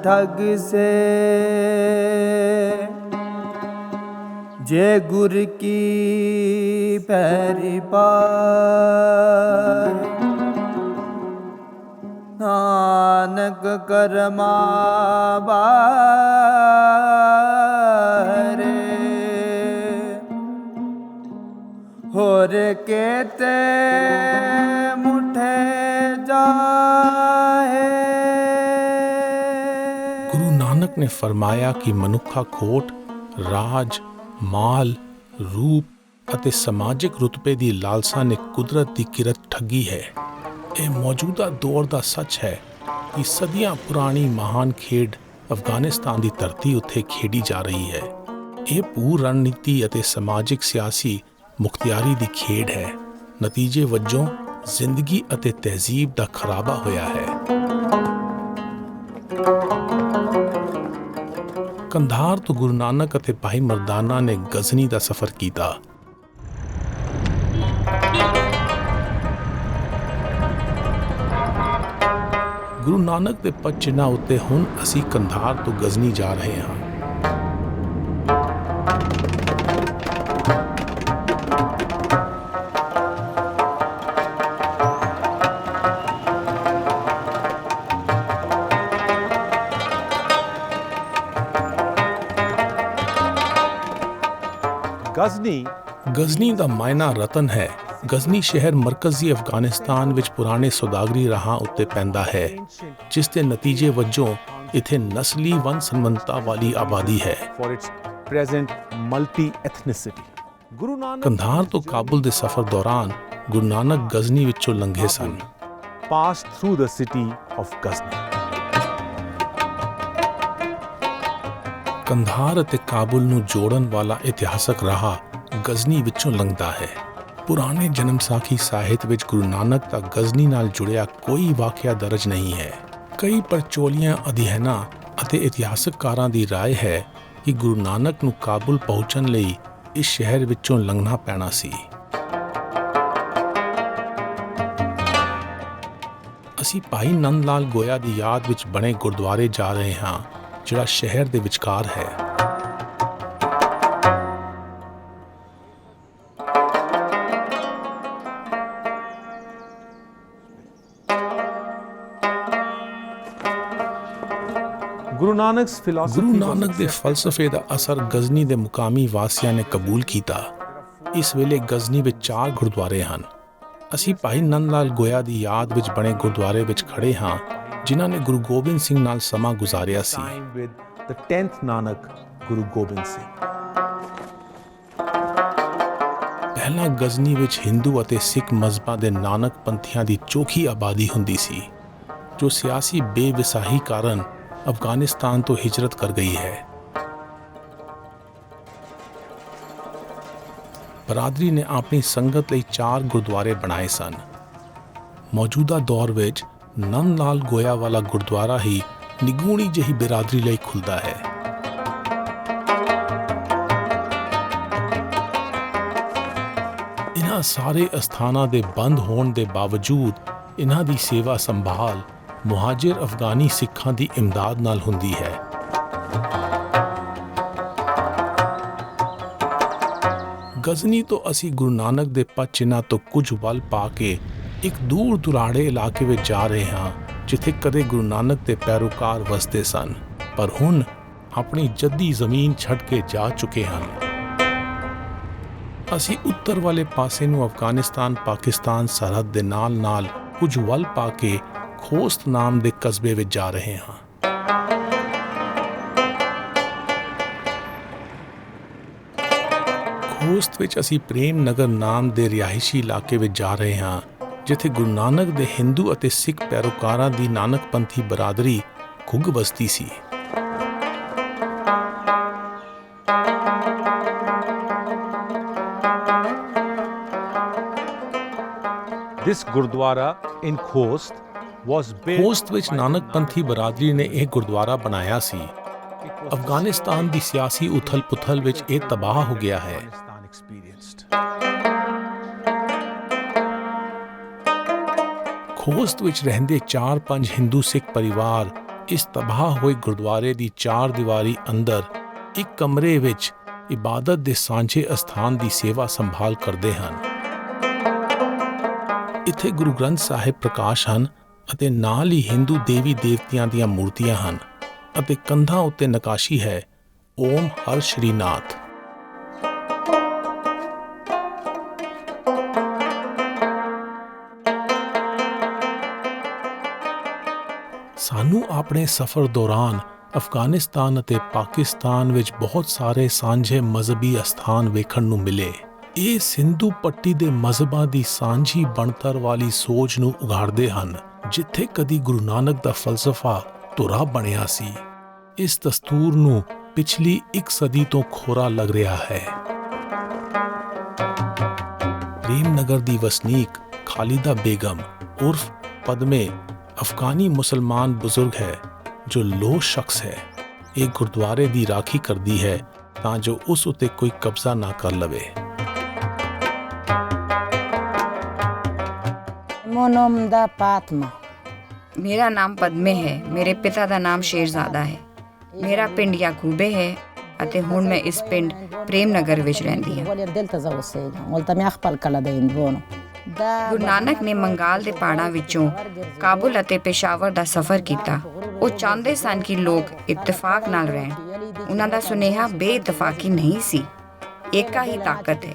ਠਗ ਸੇ ਜੇ ਗੁਰ ਕੀ ਪੈਰੀ ਪਾਰ ਨਾਨਕ ਕਰਮਾ ਬਾਰੇ ਹੋਰ ਕੇਤੇ ਮੁਠੇ ਜਾਹੇ। गुरु नानक ने फरमाया कि मनुखा खोट राज माल रूप ਅਤੇ ਸਮਾਜਿਕ ਰੁਤਬੇ ਦੀ ਲਾਲਸਾ ਨੇ ਕੁਦਰਤ ਦੀ ਕਿਰਤ ਠੱਗੀ ਹੈ। ਇਹ ਮੌਜੂਦਾ ਦੌਰ ਦਾ ਸੱਚ ਹੈ ਕਿ ਸਦੀਆਂ ਪੁਰਾਣੀ ਮਹਾਨ ਖੇਡ ਅਫਗਾਨਿਸਤਾਨ ਦੀ ਧਰਤੀ ਉੱਤੇ ਖੇਡੀ ਜਾ ਰਹੀ ਹੈ। ਇਹ ਪੂਰ ਰਣਨੀਤੀ ਅਤੇ ਸਮਾਜਿਕ ਸਿਆਸੀ ਮੁਖਤਿਆਰੀ ਦੀ ਖੇਡ ਹੈ। ਨਤੀਜੇ ਵਜੋਂ ਜ਼ਿੰਦਗੀ ਅਤੇ ਤਹਿਜ਼ੀਬ ਦਾ ਖਰਾਬਾ ਹੋਇਆ ਹੈ। ਕੰਧਾਰ ਤੋਂ ਗੁਰੂ ਨਾਨਕ ਅਤੇ ਭਾਈ ਮਰਦਾਨਾ ਨੇ ਗਜ਼ਨੀ ਦਾ ਸਫ਼ਰ ਕੀਤਾ। ਗੁਰੂ ਨਾਨਕ ਦੇ ਪਦ ਚਿੰਨ੍ਹਾਂ ਉੱਤੇ ਹੁਣ ਅਸੀਂ ਕੰਧਾਰ ਤੋਂ ਗਜ਼ਨੀ ਜਾ ਰਹੇ ਹਾਂ। ਗਜ਼ਨੀ ਦਾ ਮਾਇਨਾ ਰਤਨ ਹੈ। ਗਜ਼ਨੀ ਸ਼ਹਿਰ ਮਰਕਜ਼ੀ ਅਫਗਾਨਿਸਤਾਨ ਵਿੱਚ ਪੁਰਾਣੇ ਸੌਦਾਗਰੀ ਰਾਹਾਂ ਉੱਤੇ ਪੈਂਦਾ ਹੈ, ਜਿਸ ਦੇ ਨਤੀਜੇ ਵਜੋਂ ਇੱਥੇ ਨਸਲੀ ਵੰਨ ਸੰਬੰਧਤਾ ਵਾਲੀ ਆਬਾਦੀ ਹੈ। ਕੰਧਾਰ ਤੋਂ ਕਾਬੁਲ ਦੇ ਸਫ਼ਰ ਦੌਰਾਨ ਗੁਰੂ ਨਾਨਕ ਗਜ਼ਨੀ ਵਿੱਚੋਂ ਲੰਘੇ ਸਨ। ਕੰਧਾਰ ਅਤੇ ਕਾਬੁਲ ਨੂੰ ਜੋੜਨ ਵਾਲਾ ਇਤਿਹਾਸਕ ਰਾਹ ਗਜ਼ਨੀ ਵਿੱਚੋਂ ਲੰਘਦਾ ਹੈ। ਪੁਰਾਣੇ ਜਨਮ ਸਾਖੀ ਸਾਹਿਤ ਵਿੱਚ ਗੁਰੂ ਨਾਨਕ ਦਾ ਗਜ਼ਨੀ ਨਾਲ ਜੁੜਿਆ ਕੋਈ ਵਾਕਿਆ ਦਰਜ ਨਹੀਂ ਹੈ। ਕਈ ਪਰਚੋਲੀਆਂ ਅਧਿਐਨਾਂ ਅਤੇ ਇਤਿਹਾਸਕਾਰਾਂ ਦੀ ਰਾਏ ਹੈ ਕਿ ਗੁਰੂ ਨਾਨਕ ਨੂੰ ਕਾਬੁਲ ਪਹੁੰਚਣ ਲਈ ਇਸ ਸ਼ਹਿਰ ਵਿੱਚੋਂ ਲੰਘਣਾ ਪੈਣਾ ਸੀ। ਅਸੀਂ ਭਾਈ ਨੰਦ ਲਾਲ ਗੋਇਆ ਦੀ ਯਾਦ ਵਿੱਚ ਬਣੇ ਗੁਰਦੁਆਰੇ ਜਾ ਰਹੇ ਹਾਂ, ਜਿਹੜਾ ਸ਼ਹਿਰ ਦੇ ਵਿਚਕਾਰ ਹੈ। ਗੁਰੂ ਨਾਨਕ ਦੇ ਫਲਸਫੇ ਦਾ ਅਸਰ ਗਜ਼ਨੀ ਦੇ ਮੁਕਾਮੀ ਵਾਸੀਆਂ ਨੇ ਕਬੂਲ ਕੀਤਾ। ਇਸ ਵੇਲੇ ਗਜ਼ਨੀ ਵਿੱਚ 4 ਗੁਰਦੁਆਰੇ ਹਨ। ਅਸੀਂ ਭਾਈ ਨੰਦ ਲਾਲ ਗੋਇਆ ਦੀ ਯਾਦ ਵਿੱਚ ਬਣੇ ਗੁਰਦੁਆਰੇ ਵਿੱਚ ਖੜੇ ਹਾਂ, ਜਿਨ੍ਹਾਂ ਨੇ ਗੁਰੂ ਗੋਬਿੰਦ ਸਿੰਘ ਨਾਲ ਸਮਾਂ ਗੁਜ਼ਾਰਿਆ ਸੀ। ਪਹਿਲਾਂ ਗਜ਼ਨੀ ਵਿੱਚ ਹਿੰਦੂ ਅਤੇ ਸਿੱਖ ਮਜ਼ਹਬਾਂ ਦੇ ਨਾਨਕ ਪੰਥੀਆਂ ਦੀ ਚੋਖੀ ਆਬਾਦੀ ਹੁੰਦੀ ਸੀ, ਜੋ ਸਿਆਸੀ ਬੇਵਿਸਾਹੀ ਕਾਰਨ ਅਫਗਾਨਿਸਤਾਨ ਤੋਂ ਹਿਜਰਤ ਕਰ ਗਈ ਹੈ। ਬਰਾਦਰੀ ਨੇ ਆਪਣੀ ਸੰਗਤ ਲਈ 4 ਗੁਰਦੁਆਰੇ ਬਣਾਏ ਸਨ। ਮੌਜੂਦਾ ਦੌਰ ਵਿੱਚ ਨੰਦ ਲਾਲ ਗੋਇਆ ਵਾਲਾ ਗੁਰਦੁਆਰਾ ਹੀ ਨਿਗੂਣੀ ਜਿਹੀ ਬਰਾਦਰੀ ਲਈ ਖੁੱਲ੍ਹਦਾ ਹੈ। ਇਹਨਾਂ ਸਾਰੇ ਅਸਥਾਨਾਂ ਦੇ ਬੰਦ ਹੋਣ ਦੇ ਬਾਵਜੂਦ ਇਹਨਾਂ ਦੀ ਸੇਵਾ ਸੰਭਾਲ ਮੁਹਾਜਿਰ ਅਫਗਾਨੀ ਸਿੱਖਾਂ ਦੀ ਇਮਦਾਦ ਨਾਲ ਹੁੰਦੀ ਹੈ। ਗਜ਼ਨੀ ਤੋਂ ਅਸੀਂ ਗੁਰੂ ਨਾਨਕ ਦੇ ਪਦ ਚਿੰਨ੍ਹਾਂ ਤੋਂ ਕੁਝ ਵੱਲ ਪਾ ਕੇ ਇੱਕ ਦੂਰ ਦੁਰਾੜੇ ਇਲਾਕੇ ਵਿੱਚ ਜਾ ਰਹੇ ਹਾਂ, ਜਿੱਥੇ ਕਦੇ ਗੁਰੂ ਨਾਨਕ ਦੇ ਪੈਰੋਕਾਰ ਵਸਦੇ ਸਨ, ਪਰ ਹੁਣ ਆਪਣੀ ਜੱਦੀ ਜ਼ਮੀਨ ਛੱਡ ਕੇ ਜਾ ਚੁੱਕੇ ਹਨ। ਅਸੀਂ ਉੱਤਰ ਵਾਲੇ ਪਾਸੇ ਨੂੰ ਅਫਗਾਨਿਸਤਾਨ ਪਾਕਿਸਤਾਨ ਸਰਹੱਦ ਦੇ ਨਾਲ-ਨਾਲ ਕੁਝ ਵੱਲ ਪਾ ਕੇ ਖੋਸਤ ਨਾਮ ਦੇ ਕਸਬੇ ਵਿੱਚ ਜਾ ਰਹੇ ਹਾਂ। ਖੋਸਤ ਵਿੱਚ ਅਸੀਂ ਪ੍ਰੇਮ ਨਗਰ ਨਾਮ ਦੇ ਰਿਹਾਇਸ਼ੀ ਇਲਾਕੇ ਵਿੱਚ ਜਾ ਰਹੇ ਹਾਂ, ਜਿੱਥੇ ਗੁਰੂ ਨਾਨਕ ਦੇ ਹਿੰਦੂ ਅਤੇ ਸਿੱਖ ਪੈਰੋਕਾਰਾਂ ਦੀ ਨਾਨਕਪੰਥੀ ਬਰਾਦਰੀ ਘੁੱਗ ਬਸਤੀ ਸੀ। ਖੋਸਤ ਵਿੱਚ ਨਾਨਕਪੰਥੀ ਬਰਾਦਰੀ ਨੇ ਇਹ ਗੁਰਦੁਆਰਾ ਬਣਾਇਆ ਸੀ। ਅਫਗਾਨਿਸਤਾਨ ਦੀ ਸਿਆਸੀ ਉਥਲ-ਪੁਥਲ ਵਿੱਚ ਇਹ ਤਬਾਹ ਹੋ ਗਿਆ ਹੈ। ਖੋਸਤ ਵਿੱਚ ਰਹਿੰਦੇ 4-5 ਹਿੰਦੂ ਸਿੱਖ ਪਰਿਵਾਰ ਇਸ ਤਬਾਹ ਹੋਏ ਗੁਰਦੁਆਰੇ ਦੀ 4 ਦੀਵਾਰੀ ਅੰਦਰ ਇੱਕ ਕਮਰੇ ਵਿੱਚ ਇਬਾਦਤ ਦੇ ਸਾਂਝੇ ਅਸਥਾਨ ਦੀ ਸੇਵਾ ਸੰਭਾਲ ਕਰਦੇ ਹਨ। ਇੱਥੇ ਗੁਰੂ ਗ੍ਰੰਥ ਸਾਹਿਬ ਪ੍ਰਕਾਸ਼ ਹਨ ਅਤੇ ਨਾਲ ਹੀ ਹਿੰਦੂ ਦੇਵੀ ਦੇਵਤਿਆਂ ਦੀਆਂ ਮੂਰਤੀਆਂ ਹਨ ਅਤੇ ਕੰਧਾਂ ਉੱਤੇ ਨਕਾਸ਼ੀ ਹੈ ਓਮ ਹਰ ਸ਼੍ਰੀਨਾਥ। ਸਾਨੂੰ ਆਪਣੇ ਸਫ਼ਰ ਦੌਰਾਨ ਅਫਗਾਨਿਸਤਾਨ ਅਤੇ ਪਾਕਿਸਤਾਨ ਵਿੱਚ ਬਹੁਤ ਸਾਰੇ ਸਾਂਝੇ ਮਜ਼ਹਬੀ ਅਸਥਾਨ ਵੇਖਣ ਨੂੰ ਮਿਲੇ। ਇਹ ਸਿੰਧੂ ਪੱਟੀ ਦੇ ਮਜ਼ਹਬਾਂ ਦੀ ਸਾਂਝੀ ਬਣਤਰ ਵਾਲੀ ਸੋਚ ਨੂੰ ਉਘਾੜਦੇ ਹਨ, ਜਿੱਥੇ ਕਦੀ ਗੁਰੂ ਨਾਨਕ ਦਾ ਫਲਸਫਾ ਧੁਰਾ ਬਣਿਆ ਸੀ। ਇਸ ਦਸਤੂਰ ਨੂੰ ਪਿਛਲੀ 1 ਸਦੀ ਤੋਂ ਖੋਰਾ ਲੱਗ ਰਿਹਾ ਹੈ। ਪ੍ਰੇਮ ਨਗਰ ਦੀ ਵਸਨੀਕ ਖਾਲਿਦਾ ਬੇਗਮ ਉਰਫ ਪਦਮੇ ਅਫਗਾਨੀ ਮੁਸਲਮਾਨ ਬਜ਼ੁਰਗ ਹੈ ਜੋ ਲੋਹ ਸ਼ਖਸ ਹੈ। ਇਹ ਗੁਰਦੁਆਰੇ ਦੀ ਰਾਖੀ ਕਰਦੀ ਹੈ ਤਾਂ ਜੋ ਉਸ ਉੱਤੇ ਕੋਈ ਕਬਜ਼ਾ ਨਾ ਕਰ ਲਵੇ। मेरा नाम पद्मे है। मेरे पिता का नाम शेरजादा है। मेरा पिंड याकूबे है ਅਤੇ ਹੁਣ ਮੈਂ ਇਸ ਪਿੰਡ ਪ੍ਰੇਮ ਨਗਰ ਵਿੱਚ ਰਹਿੰਦੀ ਹਾਂ। ਗੁਰੂ ਨਾਨਕ ਨੇ ਬੰਗਾਲ ਦੇ ਪਹਾੜਾਂ ਵਿੱਚੋਂ ਕਾਬੁਲ ਅਤੇ ਪੇਸ਼ਾਵਰ ਦਾ ਸਫ਼ਰ ਕੀਤਾ। ਉਹ ਚਾਹੁੰਦੇ ਸਨ ਕਿ ਲੋਕ ਇਤਫਾਕ ਨਾਲ ਰਹਿਣ। ਉਹਨਾਂ ਦਾ ਸੁਨੇਹਾ ਬੇਇਤਫਾਕੀ ਨਹੀਂ ਸੀ। ਏਕਾ ਹੀ ਤਾਕਤ ਹੈ।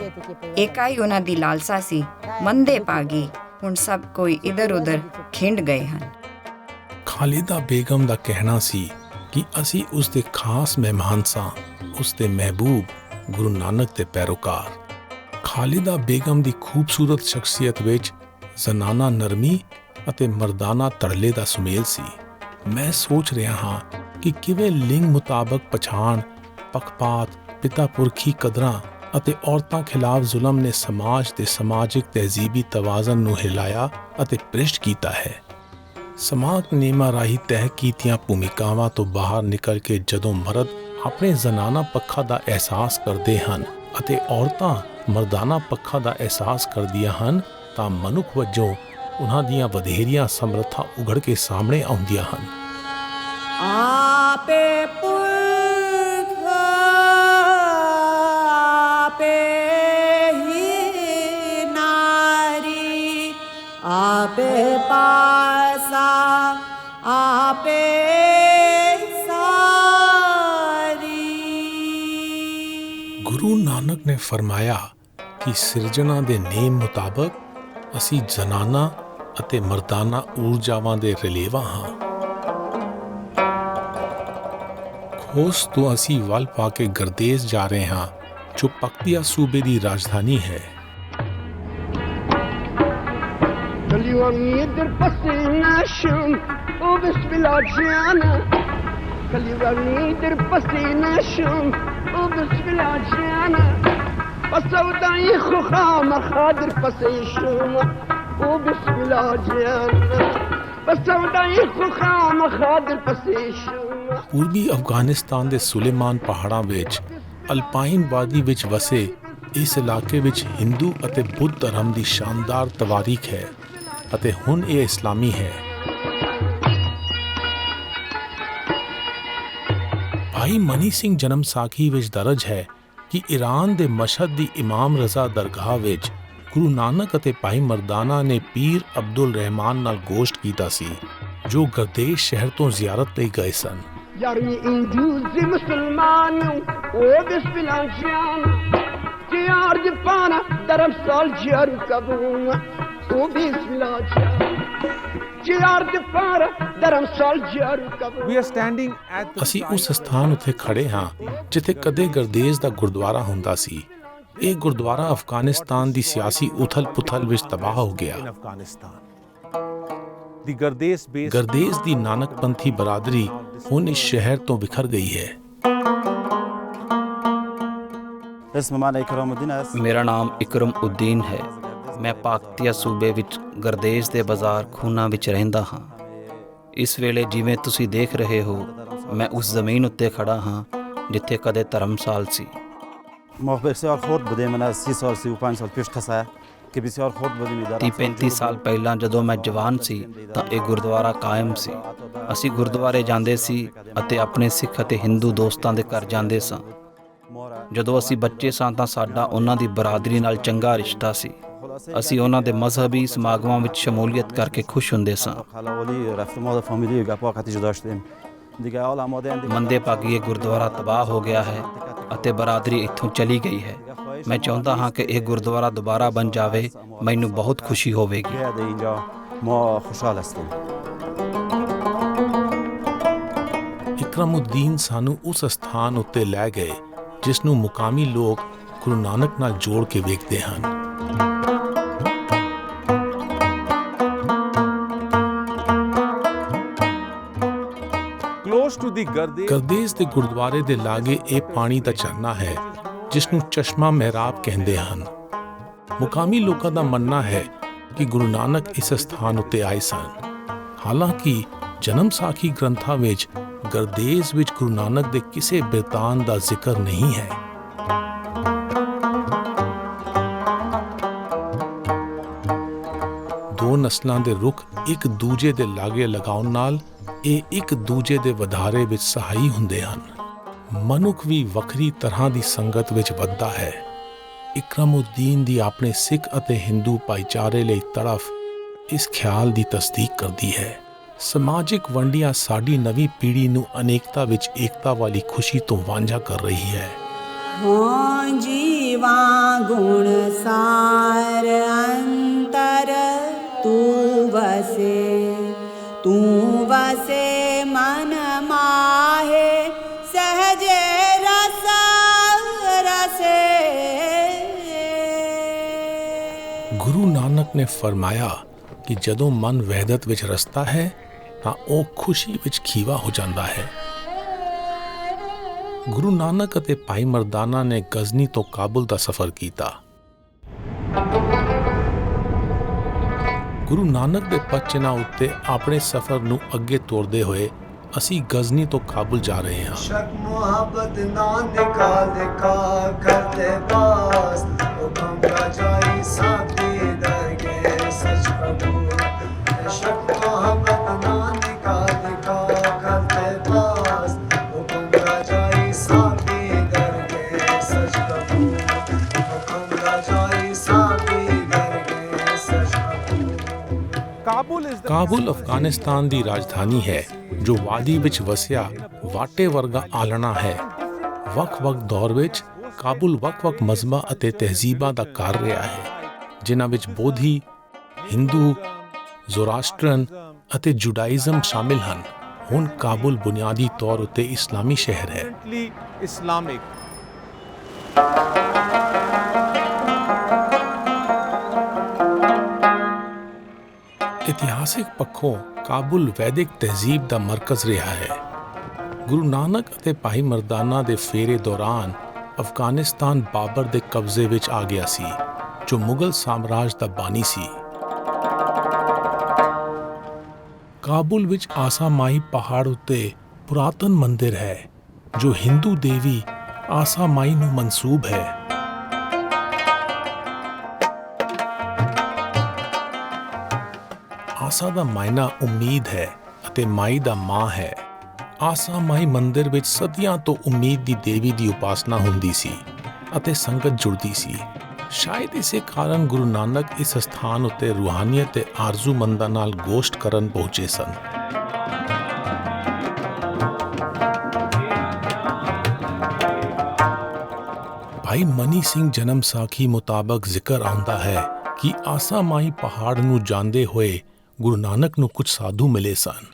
ਏਕਾ ਹੀ ਉਹਨਾਂ ਦੀ ਲਾਲਸਾ ਸੀ। ਮੰਦੇ ਭਾਗੀ ਹੁਣ ਸਭ ਕੋਈ ਇਧਰ ਉਧਰ ਖਿੰਡ ਗਏ ਹਨ। ਖਾਲਿਦਾ ਬੇਗਮ ਦਾ ਕਹਿਣਾ ਸੀ ਕਿ ਅਸੀਂ ਉਸ ਦੇ ਖਾਸ ਮਹਿਮਾਨ ਸਾਂ, ਉਸ ਦੇ ਮਹਿਬੂਬ ਗੁਰੂ ਨਾਨਕ ਦੇ ਪੈਰੋਕਾਰ। ਖਾਲਿਦਾ ਬੇਗਮ ਦੀ ਖੂਬਸੂਰਤ ਸ਼ਖਸੀਅਤ ਵਿੱਚ ਜ਼ਨਾਨਾ ਨਰਮੀ ਅਤੇ ਮਰਦਾਨਾ ਤਰਲੇ ਦਾ ਸੁਮੇਲ ਸੀ। ਮੈਂ ਸੋਚ ਰਿਹਾ ਹਾਂ ਕਿ ਕਿਵੇਂ ਲਿੰਗ ਮੁਤਾਬਕ ਪਛਾਣ, ਪੱਖਪਾਤ, ਪਿਤਾ ਪੁਰਖੀ ਕਦਰਾਂ ਅਤੇ ਔਰਤਾਂ ਖਿਲਾਫ ਜ਼ੁਲਮ ਨੇ ਸਮਾਜ ਦੇ ਸਮਾਜਿਕ ਤਹਿਜ਼ੀਬੀ ਤਵਾਜ਼ਨ ਨੂੰ ਹਿਲਾਇਆ ਅਤੇ ਭ੍ਰਿਸ਼ਟ ਕੀਤਾ ਹੈ। ਸਮਾਜ ਨਿਯਮਾਂ ਰਾਹੀਂ ਤੈਅ ਕੀਤੀਆਂ ਭੂਮਿਕਾਵਾਂ ਤੋਂ ਬਾਹਰ ਨਿਕਲ ਕੇ ਜਦੋਂ ਮਰਦ ਆਪਣੇ ਜ਼ਨਾਨਾ ਪੱਖਾਂ ਦਾ ਅਹਿਸਾਸ ਕਰਦੇ ਹਨ ਅਤੇ ਔਰਤਾਂ ਮਰਦਾਨਾ ਪੱਖਾਂ ਦਾ ਅਹਿਸਾਸ ਕਰਦੀਆਂ ਹਨ ਤਾਂ ਮਨੁੱਖ ਵਜੋਂ ਉਹਨਾਂ ਦੀਆਂ ਵਧੇਰੀਆਂ ਸਮਰੱਥਾ ਉਘੜ ਕੇ ਸਾਹਮਣੇ ਆਉਂਦੀਆਂ ਹਨ। आपे पुरख आपे ही नारी आपे पासा आपे सारी। ਗੁਰੂ ਨਾਨਕ ਨੇ ਫਰਮਾਇਆ ਕਿ ਸਿਰਜਣਾ ਦੇ ਨੇਮ ਮੁਤਾਬਕ ਅਸੀਂ ਜ਼ਨਾਨਾ ਅਤੇ ਮਰਦਾਨਾ ਊਰਜਾਵਾਂ ਦੇ ਰਲੇਵਾਂ ਹਾਂ। ਖੋਸ ਤੋਂ ਅਸੀਂ ਵੱਲ ਪਾ ਕੇ ਗਰਦੇਸ ਜਾ ਰਹੇ ਹਾਂ ਜੋ ਪਕਤੀਆ ਸੂਬੇ ਦੀ ਰਾਜਧਾਨੀ ਹੈ। ਪੂਰਬੀ ਅਫਗਾਨਿਸਤਾਨ ਦੇ ਸੁਲੇਮਾਨ ਪਹਾੜਾਂ ਵਿੱਚ ਅਲਪਾਈਨ ਵਾਦੀ ਵਿੱਚ ਵਸੇ ਇਸ ਇਲਾਕੇ ਵਿੱਚ ਹਿੰਦੂ ਅਤੇ ਬੁੱਧ ਧਰਮ ਦੀ ਸ਼ਾਨਦਾਰ ਤਵਾਰੀਖ ਹੈ ਅਤੇ ਹੁਣ ਇਹ ਇਸਲਾਮੀ ਹੈ। ਭਾਈ ਮਨੀ ਸਿੰਘ ਜਨਮ ਸਾਖੀ ਵਿੱਚ ਦਰਜ ਹੈ ਕਿ ਈਰਾਨ ਦੇ ਮਸ਼ਹਦ ਦੀ ਇਮਾਮ ਰਜ਼ਾ ਦਰਗਾਹ ਵਿੱਚ ਗੁਰੂ ਨਾਨਕ ਅਤੇ ਭਾਈ ਮਰਦਾਨਾ ਨੇ ਪੀਰ ਅਬਦੁਲ ਰਹਿਮਾਨ ਨਾਲ ਗੋਸ਼ਟ ਕੀਤਾ ਸੀ ਜੋ ਗਰਦੇਸ਼ ਸ਼ਹਿਰ ਤੋਂ ਜ਼ਿਆਰਤ ਲਈ ਗਏ ਸਨ। ਯਾਰੀ ਇੰਦੂਜ਼ ਮੁਸਲਮਾਨੋਂ ਉਹ ਬਿਸਮਿਲਾਹ ਯਾਰ ਜਪਾਨਾ ਦਰਮ ਸਾਲ ਜਰ ਕਬੂਮ ਉਹ ਬਿਸਮਿਲਾਹ ਯਾਰ ਜਪਾਨਾ ਦਰਮ ਸਾਲ ਜਰ ਕਬੂਮ। ਅਸੀਂ ਉਸ ਸਥਾਨ ਉੱਤੇ ਖੜੇ ਹਾਂ ਜਿੱਥੇ ਕਦੇ ਗਰਦੇਜ਼ ਦਾ ਗੁਰਦੁਆਰਾ ਹੁੰਦਾ ਸੀ। ਇਹ ਗੁਰਦੁਆਰਾ ਅਫਗਾਨਿਸਤਾਨ ਦੀ ਸਿਆਸੀ ਉਥਲ-ਪੁਥਲ ਵਿੱਚ ਤਬਾਹ ਹੋ ਗਿਆ। ਗਰਦੇਜ਼ ਦੀ ਨਾਨਕਪੰਥੀ ਬਰਾਦਰੀ ਹੁਣ ਇਸ ਸ਼ਹਿਰ ਤੋਂ ਵਿਖਰ ਗਈ ਹੈ। ਮੇਰਾ ਨਾਮ ਇਕਰਮ ਉਦੀਨ ਹੈ। ਮੈਂ ਪਾਕਤੀਆ ਸੂਬੇ ਵਿੱਚ ਗਰਦੇਜ਼ ਦੇ ਬਾਜ਼ਾਰ ਖੂਨਾ ਵਿੱਚ ਰਹਿੰਦਾ ਹਾਂ। ਇਸ ਵੇਲੇ ਜਿਵੇਂ ਤੁਸੀਂ ਦੇਖ ਰਹੇ ਹੋ ਮੈਂ ਉਸ ਜ਼ਮੀਨ ਉੱਤੇ ਖੜਾ ਹਾਂ ਜਿੱਥੇ ਕਦੇ ਧਰਮਸਾਲ ਸੀ। 30-35 ਸਾਲ ਪਹਿਲਾਂ ਜਦੋਂ ਮੈਂ ਜਵਾਨ ਸੀ ਤਾਂ ਇਹ ਗੁਰਦੁਆਰਾ ਕਾਇਮ ਸੀ। ਅਸੀਂ ਗੁਰਦੁਆਰੇ ਜਾਂਦੇ ਸੀ ਅਤੇ ਆਪਣੇ ਸਿੱਖ ਅਤੇ ਹਿੰਦੂ ਦੋਸਤਾਂ ਦੇ ਘਰ ਜਾਂਦੇ ਸਾਂ। ਜਦੋਂ ਅਸੀਂ ਬੱਚੇ ਸਾਂ ਤਾਂ ਸਾਡਾ ਉਹਨਾਂ ਦੀ ਬਰਾਦਰੀ ਨਾਲ ਚੰਗਾ ਰਿਸ਼ਤਾ ਸੀ। ਅਸੀਂ ਉਹਨਾਂ ਦੇ ਮਜ਼ਹਬੀ ਸਮਾਗਮਾਂ ਵਿੱਚ ਸ਼ਮੂਲੀਅਤ ਕਰਕੇ ਖੁਸ਼ ਹੁੰਦੇ ਸਾਂ। ਮੰਦੇ ਭਾਗੀਏ ਗੁਰਦੁਆਰਾ ਤਬਾਹ ਹੋ ਗਿਆ ਹੈ ਅਤੇ ਬਰਾਦਰੀ ਇੱਥੋਂ ਚਲੀ ਗਈ ਹੈ। ਮੈਂ ਚਾਹੁੰਦਾ ਹਾਂ ਕਿ ਇਹ ਗੁਰਦੁਆਰਾ ਦੁਬਾਰਾ ਬਣ ਜਾਵੇ। ਮੈਨੂੰ ਬਹੁਤ ਖੁਸ਼ੀ ਹੋਵੇਗੀ। ਇਕਰਮਉਦੀਨ ਸਾਨੂੰ ਉਸ ਸਥਾਨ ਉੱਤੇ ਲੈ ਗਏ ਜਿਸ ਨੂੰ ਮੁਕਾਮੀ ਲੋਕ ਗੁਰੂ ਨਾਨਕ ਨਾਲ ਜੋੜ ਕੇ ਵੇਖਦੇ ਹਨ। ਗਰਦੇਜ਼ ਦੇ ਗੁਰਦੁਆਰੇ ਦੇ ਲਾਗੇ ਇਹ ਪਾਣੀ ਦਾ ਝਰਨਾ ਹੈ ਜਿਸ ਨੂੰ ਚਸ਼ਮਾ ਮਹਿਰਾਬ ਕਹਿੰਦੇ ਹਨ। ਮੁਕਾਮੀ ਲੋਕਾਂ ਦਾ ਮੰਨਣਾ ਹੈ ਕਿ ਗੁਰੂ ਨਾਨਕ ਇਸ ਸਥਾਨ ਉੱਤੇ ਆਏ ਸਨ। ਹਾਲਾਂਕਿ ਜਨਮ ਸਾਖੀ ਗ੍ਰੰਥਾਂ ਵਿੱਚ ਗਰਦੇਜ਼ ਵਿੱਚ ਗੁਰੂ ਨਾਨਕ ਦੇ ਕਿਸੇ ਬਿਰਤਾਂਤ ਦਾ ਜ਼ਿਕਰ ਨਹੀਂ ਹੈ। ਦੋ ਨਸਲਾਂ ਦੇ ਰੁੱਖ ਇੱਕ ਦੂਜੇ ਦੇ ਲਾਗੇ ਲਗਾਉਣ ਨਾਲ ਇਹ ਇੱਕ ਦੂਜੇ ਦੇ ਵਧਾਰੇ ਵਿੱਚ ਸਹਾਈ ਹੁੰਦੇ ਹਨ। ਮਨੁੱਖ ਵੀ ਵੱਖਰੀ ਤਰ੍ਹਾਂ ਦੀ ਸੰਗਤ ਵਿੱਚ ਵੱਧਦਾ ਹੈ। ਇਕਰਮਉਦੀਨ ਦੀ ਆਪਣੇ ਸਿੱਖ ਅਤੇ ਹਿੰਦੂ ਭਾਈਚਾਰੇ ਲਈ ਤੜਫ ਇਸ ਖਿਆਲ ਦੀ ਤਸਦੀਕ ਕਰਦੀ ਹੈ। ਸਮਾਜਿਕ ਵੰਡੀਆਂ ਸਾਡੀ ਨਵੀਂ ਪੀੜ੍ਹੀ ਨੂੰ ਅਨੇਕਤਾ ਵਿੱਚ ਏਕਤਾ ਵਾਲੀ ਖੁਸ਼ੀ ਤੋਂ ਵਾਂਝਾ ਕਰ ਰਹੀ ਹੈ। ਹੋਂ ਜੀਵਾ ਗੁਣ ਸਾਰ ਅੰਤਰ ਤੂੰ ਵਸੇ ਮਨ ਮਾਹੇ ਸਹਜੇ ਰਸ ਰਸੇ। ਗੁਰੂ ਨਾਨਕ ਨੇ ਫਰਮਾਇਆ ਕਿ ਜਦੋਂ ਮਨ ਵਹਿਦਤ ਵਿੱਚ ਰਸਤਾ ਹੈ ਤਾਂ ਉਹ ਖੁਸ਼ੀ ਵਿੱਚ ਖੀਵਾ ਹੋ ਜਾਂਦਾ ਹੈ। ਗੁਰੂ ਨਾਨਕ ਅਤੇ ਭਾਈ ਮਰਦਾਨਾ ਨੇ ਗਜ਼ਨੀ ਤੋਂ ਕਾਬੁਲ ਦਾ ਸਫ਼ਰ ਕੀਤਾ। ਗੁਰੂ ਨਾਨਕ ਦੇ ਪਦਚਿੰਨ੍ਹਾਂ ਉੱਤੇ ਆਪਣੇ ਸਫ਼ਰ ਨੂੰ ਅੱਗੇ ਤੋਰਦੇ ਹੋਏ ਅਸੀਂ ਗਜ਼ਨੀ ਤੋਂ ਕਾਬੁਲ ਜਾ ਰਹੇ ਹਾਂ। ਸ਼ਕ ਮੁਹੱਬਤ ਨਾ ਨਿਕਾਲ ਕਾ ਕਰਤੇ ਪਾਸ ਹੁਕਮ ਦਾ ਜਾਈ ਸਾਥੀ ਦਰਗੇ ਸਚ ਕਬੂਲ। ਸ਼ਕ ਮੁਹੱਬਤ ਨਾ ਨਿਕਾਲ ਕਾ ਕਰਤੇ ਪਾਸ ਹੁਕਮ ਦਾ ਜਾਈ ਸਾਥੀ ਦਰਗੇ ਸਚ ਕਬੂਲ। ਹੁਕਮ ਦਾ ਜਾਈ ਸਾਥੀ ਦਰਗੇ ਸਚ ਕਬੂਲ। ਕਾਬੁਲ ਅਫਗਾਨਿਸਤਾਨ ਦੀ ਰਾਜਧਾਨੀ ਹੈ ਜੋ ਵਾਦੀ ਵਿੱਚ ਵਸਿਆ ਵਾਟੇ ਵਰਗਾ ਆਲਣਾ ਹੈ। ਵੱਖ-ਵੱਖ ਦੌਰ ਵਿੱਚ ਕਾਬੁਲ ਵੱਖ-ਵੱਖ ਮਜ਼ਹਬਾਂ ਅਤੇ ਤਹਿਜ਼ੀਬਾਂ ਦਾ ਘਰ ਰਿਹਾ ਹੈ, ਜਿਨ੍ਹਾਂ ਵਿੱਚ ਬੋਧੀ, ਹਿੰਦੂ, ਜ਼ੋਰਾਸਟਰਨ ਅਤੇ ਜੁਡਾਇਜ਼ਮ ਸ਼ਾਮਿਲ ਹਨ। ਹੁਣ ਕਾਬੁਲ ਬੁਨਿਆਦੀ ਤੌਰ ਉੱਤੇ ਇਸਲਾਮੀ ਸ਼ਹਿਰ ਹੈ। ਇਤਿਹਾਸਿਕ ਪੱਖੋਂ ਕਾਬੁਲ ਵੈਦਿਕ ਤਹਿਜ਼ੀਬ ਦਾ ਮਰਕਜ਼ ਰਿਹਾ ਹੈ। ਗੁਰੂ ਨਾਨਕ ਅਤੇ ਭਾਈ ਮਰਦਾਨਾ ਦੇ ਫੇਰੇ ਦੌਰਾਨ ਅਫਗਾਨਿਸਤਾਨ ਬਾਬਰ ਦੇ ਕਬਜ਼ੇ ਵਿੱਚ ਆ ਗਿਆ ਸੀ, ਜੋ ਮੁਗਲ ਸਾਮਰਾਜ ਦਾ ਬਾਨੀ ਸੀ। ਕਾਬੁਲ ਵਿੱਚ ਆਸਾ ਮਾਈ ਪਹਾੜ ਉੱਤੇ ਪੁਰਾਤਨ ਮੰਦਿਰ ਹੈ ਜੋ ਹਿੰਦੂ ਦੇਵੀ ਆਸਾ ਮਾਈ ਨੂੰ ਮਨਸੂਬ ਹੈ। ਆਸਾ ਦਾ ਮਾਇਨਾ ਉਮੀਦ ਹੈ ਅਤੇ ਮਾਈ ਦਾ ਮਾਂ ਹੈ। ਆਸਾ ਮਾਈ ਮੰਦਿਰ ਵਿੱਚ ਸਦੀਆਂ ਤੋਂ ਉਮੀਦ ਦੀ ਦੇਵੀ ਦੀ ਉਪਾਸਨਾ ਹੁੰਦੀ ਸੀ ਅਤੇ ਸੰਗਤ ਜੁੜਦੀ ਸੀ। ਸ਼ਾਇਦ ਇਸੇ ਕਾਰਨ ਗੁਰੂ ਨਾਨਕ ਇਸ ਸਥਾਨ ਉੱਤੇ ਰੂਹਾਨੀਅਤ ਤੇ ਆਰਜ਼ੂਮੰਦਾਂ ਨਾਲ ਗੋਸ਼ਟ ਕਰਨ ਪਹੁੰਚੇ ਸਨ। ਭਾਈ ਮਨੀ ਸਿੰਘ ਜਨਮ ਸਾਖੀ ਮੁਤਾਬਕ ਜ਼ਿਕਰ ਆਉਂਦਾ ਹੈ ਕਿ ਆਸਾ ਮਾਈ ਪਹਾੜ ਨੂੰ ਜਾਂਦੇ ਹੋਏ ਗੁਰੂ ਨਾਨਕ ਨੂੰ ਕੁਝ ਸਾਧੂ ਮਿਲੇ ਸਨ।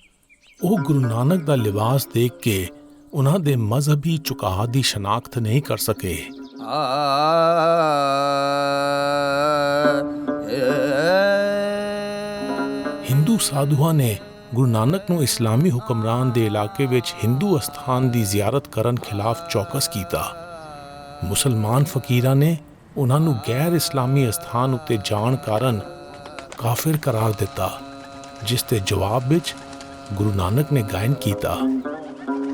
ਉਹ ਗੁਰੂ ਨਾਨਕ ਦਾ ਲਿਬਾਸ ਦੇਖ ਕੇ ਉਹਨਾਂ ਦੇ ਮਜ਼ਹਬੀ ਝੁਕਾਅ ਦੀ ਸ਼ਨਾਖਤ ਨਹੀਂ ਕਰ ਸਕੇ। ਹਿੰਦੂ ਸਾਧੂਆਂ ਨੇ ਗੁਰੂ ਨਾਨਕ ਨੂੰ ਇਸਲਾਮੀ ਹੁਕਮਰਾਨ ਦੇ ਇਲਾਕੇ ਵਿੱਚ ਹਿੰਦੂ ਅਸਥਾਨ ਦੀ ਜ਼ਿਆਰਤ ਕਰਨ ਖਿਲਾਫ ਚੌਕਸ ਕੀਤਾ। ਮੁਸਲਮਾਨ ਫਕੀਰਾਂ ਨੇ ਉਹਨਾਂ ਨੂੰ ਗੈਰ ਇਸਲਾਮੀ ਅਸਥਾਨ ਉੱਤੇ ਜਾਣ ਕਾਰਨ ਕਾਫਿਰ ਕਰਾਰ ਦਿੱਤਾ, ਜਿਸ ਦੇ ਜਵਾਬ ਵਿੱਚ ਗੁਰੂ ਨਾਨਕ ਨੇ ਗਾਇਨ ਕੀਤਾ।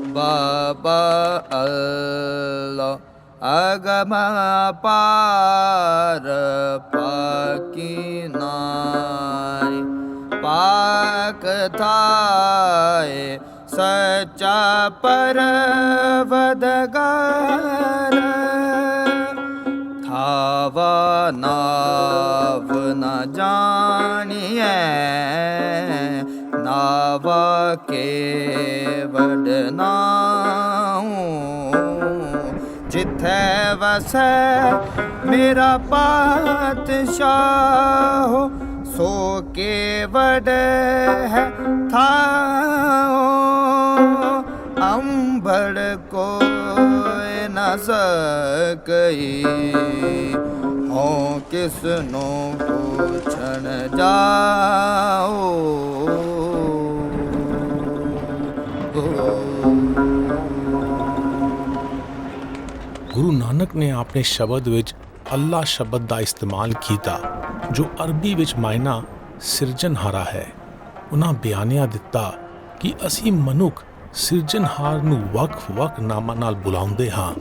ਬਾਬਾ ਅੱਲਾ ਅਗਮ ਪਾਰ ਪਾਕੀ ਨਾਏ ਪਾਕ ਥਾਏ ਸੱਚਾ ਪਰਵਦਗਾਰ ਨਾਵ ਨ ਜਾਣੀਐ, ਨਾਵ ਕੇ ਵਡ ਨਾਉ। ਜਿਥੈ ਵਸੈ ਮੇਰਾ ਪਾਤਸ਼ਾਹ, ਸੋ ਕੇਵਡ ਹੈ ਥਾਉ। ਅੰਬੜ ਕੋਇ ਨ ਸਕਈ, ਹਉ ਕਿਸ ਨੂੰ ਪੁੱਛਣ ਜਾਉ। ਗੁਰੂ ਨਾਨਕ ਨੇ ਆਪਣੇ ਸ਼ਬਦ ਵਿੱਚ ਅੱਲਾ ਸ਼ਬਦ ਦਾ ਇਸਤੇਮਾਲ ਕੀਤਾ, ਜੋ ਅਰਬੀ ਵਿੱਚ ਮਾਇਨਾ ਸਿਰਜਣਹਾਰਾ ਹੈ। ਉਹਨਾਂ ਬਿਆਨਿਆ ਦਿੱਤਾ ਕਿ ਅਸੀਂ ਮਨੁੱਖ ਸਿਰਜਣਹਾਰ ਨੂੰ ਵੱਖ-ਵੱਖ ਨਾਮਾਂ ਨਾਲ ਬੁਲਾਉਂਦੇ ਹਾਂ,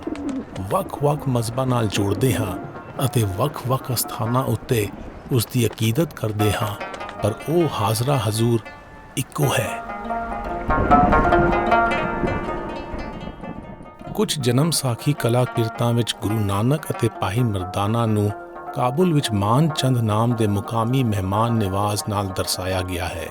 ਵੱਖ-ਵੱਖ ਮਜ਼ਹਬਾਂ ਨਾਲ ਜੋੜਦੇ ਹਾਂ ਅਤੇ ਵੱਖ-ਵੱਖ ਸਥਾਨਾਂ ਉੱਤੇ ਉਸ ਦੀ ਅਕੀਦਤ ਕਰਦੇ ਹਾਂ, ਪਰ ਉਹ ਹਾਜ਼ਰਾ ਹਜ਼ੂਰ ਇੱਕੋ ਹੈ। ਕੁਝ ਜਨਮ ਸਾਖੀ ਕਲਾ ਕਿਰਤਾਂ ਵਿੱਚ ਗੁਰੂ ਨਾਨਕ ਅਤੇ ਭਾਈ ਮਰਦਾਨਾ ਨੂੰ ਕਾਬੁਲ ਵਿੱਚ ਮਾਨ ਚੰਦ ਨਾਮ ਦੇ ਮੁਕਾਮੀ ਮਹਿਮਾਨ ਨਿਵਾਜ਼ ਨਾਲ ਦਰਸਾਇਆ ਗਿਆ ਹੈ।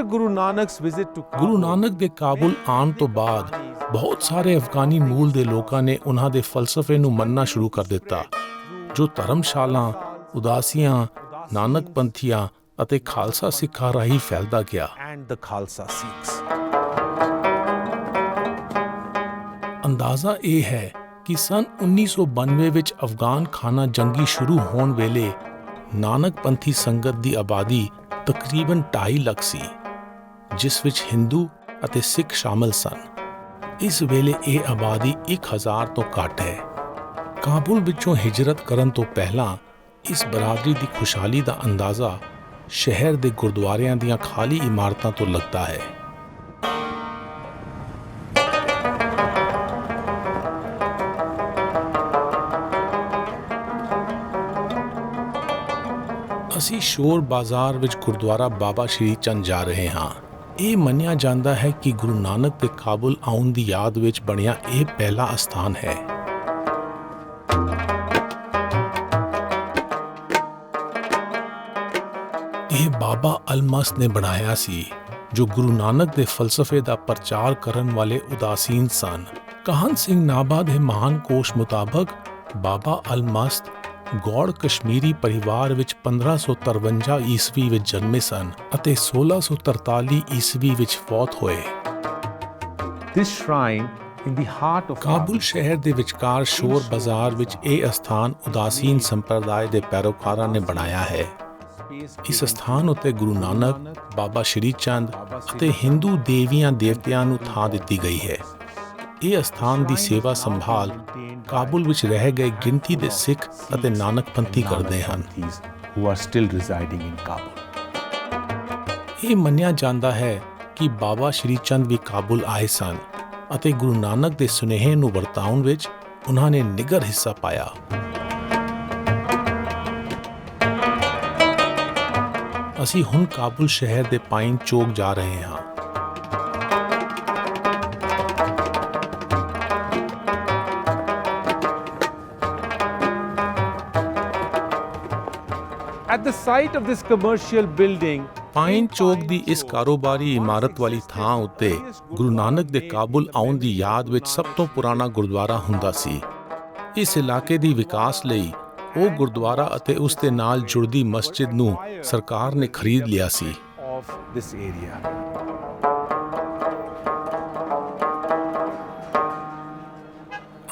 ਗੁਰੂ ਨਾਨਕ ਦੇ ਕਾਬੁਲ ਆਉਣ ਤੋਂ ਬਾਅਦ ਬਹੁਤ ਸਾਰੇ ਅਫਗਾਨੀ ਮੂਲ ਦੇ ਲੋਕਾਂ ਨੇ ਉਹਨਾਂ ਦੇ ਫਲਸਫੇ ਨੂੰ ਮੰਨਣਾ ਸ਼ੁਰੂ ਕਰ ਦਿੱਤਾ, ਜੋ ਧਰਮਸ਼ਾਲਾ, ਉਦਾਸੀਆਂ, ਨਾਨਕਪੰਥੀਆਂ ਅਤੇ ਖਾਲਸਾ ਸਿੱਖਾਂ ਰਾਹੀਂ ਫੈਲਦਾ ਗਿਆ। ਅੰਦਾਜ਼ਾ ਇਹ ਹੈ ਕਿ ਸਨ 1992 ਵਿੱਚ ਅਫਗਾਨ ਖਾਨਾ ਜੰਗੀ ਸ਼ੁਰੂ ਹੋਣ ਵੇਲੇ ਨਾਨਕਪੰਥੀ ਸੰਗਤ ਦੀ ਆਬਾਦੀ ਤਕਰੀਬਨ 2.5 ਲੱਖ ਸੀ, ਜਿਸ ਵਿੱਚ ਹਿੰਦੂ ਅਤੇ ਸਿੱਖ ਸ਼ਾਮਲ ਸਨ। ਇਸ ਵੇਲੇ ਇਹ ਆਬਾਦੀ 1000 ਤੋਂ ਘੱਟ ਹੈ। ਕਾਬੁਲ ਵਿੱਚੋਂ ਹਿਜਰਤ ਕਰਨ ਤੋਂ ਪਹਿਲਾਂ ਇਸ ਬਰਾਦਰੀ ਦੀ ਖੁਸ਼ਹਾਲੀ ਦਾ ਅੰਦਾਜ਼ਾ ਸ਼ਹਿਰ ਦੇ ਗੁਰਦੁਆਰਿਆਂ ਦੀਆਂ ਖਾਲੀ ਇਮਾਰਤਾਂ ਤੋਂ ਲੱਗਦਾ ਹੈ। ਅਸੀਂ ਸ਼ੋਰ ਬਾਜ਼ਾਰ ਵਿੱਚ ਗੁਰਦੁਆਰਾ ਬਾਬਾ ਸ਼੍ਰੀ ਚੰਦ ਜਾ ਰਹੇ ਹਾਂ। ਇਹ ਮੰਨਿਆ ਜਾਂਦਾ ਹੈ ਕਿ ਗੁਰੂ ਨਾਨਕ ਦੇ ਕਾਬੁਲ ਆਉਣ ਦੀ ਯਾਦ ਵਿੱਚ ਬਣਿਆ ਇਹ ਪਹਿਲਾ ਅਸਥਾਨ ਹੈ। ਇਹ ਬਾਬਾ ਅਲਮਸਤ ਨੇ ਬਣਾਇਆ ਸੀ, ਜੋ ਗੁਰੂ ਨਾਨਕ ਦੇ ਫਲਸਫੇ ਦਾ ਪ੍ਰਚਾਰ ਕਰਨ ਵਾਲੇ ਉਦਾਸੀਨ ਸਨ। ਕਾਹਨ ਸਿੰਘ ਨਾਭਾ ਦੇ ਮਹਾਨ ਕੋਸ਼ ਮੁਤਾਬਕ ਬਾਬਾ ਅਲਮਸਤ ਗੌੜ ਕਸ਼ਮੀਰੀ ਪਰਿਵਾਰ ਵਿੱਚ 1553 ਈਸਵੀ ਵਿੱਚ ਜਨਮੇ ਸਨ ਅਤੇ 1643 ਈਸਵੀ ਵਿੱਚ ਫੌਤ ਹੋਏ। ਕਾਬੁਲ ਸ਼ਹਿਰ ਦੇ ਵਿਚਕਾਰ ਸ਼ੋਰ ਬਾਜ਼ਾਰ ਵਿੱਚ ਇਹ ਅਸਥਾਨ ਉਦਾਸੀਨ ਸੰਪਰਦਾਇ ਦੇ ਪੈਰੋਕਾਰਾਂ ਨੇ ਬਣਾਇਆ ਹੈ। ਇਸ ਅਸਥਾਨ ਉੱਤੇ ਗੁਰੂ ਨਾਨਕ, ਬਾਬਾ ਸ਼੍ਰੀ ਚੰਦ ਅਤੇ ਹਿੰਦੂ ਦੇਵੀਆਂ ਦੇਵਤਿਆਂ ਨੂੰ ਥਾਂ ਦਿੱਤੀ ਗਈ ਹੈ। ਇਹ ਅਸਥਾਨ ਦੀ ਸੇਵਾ ਸੰਭਾਲ ਕਾਬੁਲ ਵਿੱਚ ਰਹਿ ਗਏ ਗਿਣਤੀ ਦੇ ਸਿੱਖ ਅਤੇ ਨਾਨਕਪੰਥੀ ਕਰਦੇ ਹਨ। ਇਹ ਮੰਨਿਆ ਜਾਂਦਾ ਹੈ ਕਿ ਬਾਬਾ ਸ਼੍ਰੀ ਚੰਦ ਵੀ ਕਾਬੁਲ ਆਏ ਸਨ ਅਤੇ ਗੁਰੂ ਨਾਨਕ ਦੇ ਸੁਨੇਹੇ ਨੂੰ ਵਰਤਾਉਣ ਵਿੱਚ ਉਹਨਾਂ ਨੇ ਨਿੱਘਰ ਹਿੱਸਾ ਪਾਇਆ। ਅਸੀਂ ਹੁਣ ਕਾਬੁਲ ਸ਼ਹਿਰ ਦੇ ਪਾਈਨ ਚੌਕ ਜਾ ਰਹੇ ਹਾਂ। ਪਾਈਨ ਚੌਕ ਦੀ ਇਸ ਕਾਰੋਬਾਰੀ ਇਮਾਰਤ ਵਾਲੀ ਥਾਂ ਉੱਤੇ ਗੁਰੂ ਨਾਨਕ ਦੇ ਕਾਬੁਲ ਆਉਣ ਦੀ ਯਾਦ ਵਿੱਚ ਸਭ ਤੋਂ ਪੁਰਾਣਾ ਗੁਰਦੁਆਰਾ ਹੁੰਦਾ ਸੀ। ਇਸ ਇਲਾਕੇ ਦੀ ਵਿਕਾਸ ਲਈ ਉਹ ਗੁਰਦੁਆਰਾ ਅਤੇ ਉਸ ਦੇ ਨਾਲ ਜੁੜਦੀ ਮਸਜਿਦ ਨੂੰ ਸਰਕਾਰ ਨੇ ਖਰੀਦ ਲਿਆ ਸੀ।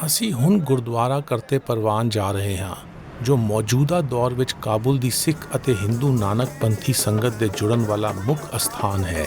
ਅਸੀਂ ਹੁਣ ਗੁਰਦੁਆਰਾ ਕਰਤੇ ਪਰਵਾਨ ਜਾ ਰਹੇ ਹਾਂ, ਜੋ ਮੌਜੂਦਾ ਦੌਰ ਵਿੱਚ ਕਾਬੁਲ ਦੀ ਸਿੱਖ ਅਤੇ ਹਿੰਦੂ ਨਾਨਕਪੰਥੀ ਸੰਗਤ ਦੇ ਜੁੜਨ ਵਾਲਾ ਮੁੱਖ ਅਸਥਾਨ ਹੈ।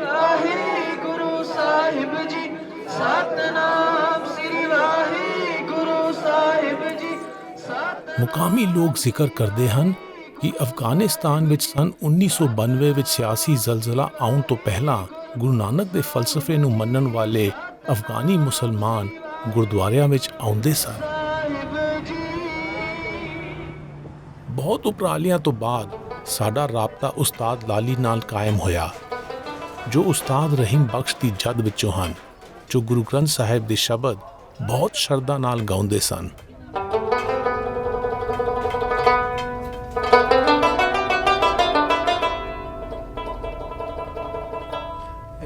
ਵਾਹਿਗੁਰੂ ਸਾਹਿਬ ਜੀ, ਸਤਨਾਮ ਸ੍ਰੀ ਵਾਹਿਗੁਰੂ ਸਾਹਿਬ ਜੀ। ਮੁਕਾਮੀ ਲੋਕ ਜ਼ਿਕਰ ਕਰਦੇ ਹਨ ਕਿ ਅਫਗਾਨਿਸਤਾਨ ਵਿੱਚ ਸਨ 1992 ਵਿੱਚ ਸਿਆਸੀ ਜ਼ਲਜ਼ਲਾ ਆਉਣ ਤੋਂ ਪਹਿਲਾਂ ਗੁਰੂ ਨਾਨਕ ਦੇ ਫਲਸਫੇ ਨੂੰ ਮੰਨਣ ਵਾਲੇ ਅਫਗਾਨੀ ਮੁਸਲਮਾਨ ਗੁਰਦੁਆਰਿਆਂ ਵਿੱਚ ਆਉਂਦੇ ਸਨ। ਬਹੁਤ ਉਪਰਾਲਿਆਂ ਤੋਂ ਬਾਅਦ ਸਾਡਾ ਰਾਬਤਾ ਉਸਤਾਦ ਲਾਲੀ ਨਾਲ ਕਾਇਮ ਹੋਇਆ, ਜੋ ਉਸਤਾਦ ਰਹੀਮ ਬਖਸ਼ ਦੀ ਜਦ ਵਿੱਚੋਂ ਹਨ, ਜੋ ਗੁਰੂ ਗ੍ਰੰਥ ਸਾਹਿਬ ਦੇ ਸ਼ਬਦ ਬਹੁਤ ਸ਼ਰਧਾ ਨਾਲ ਗਾਉਂਦੇ ਸਨ।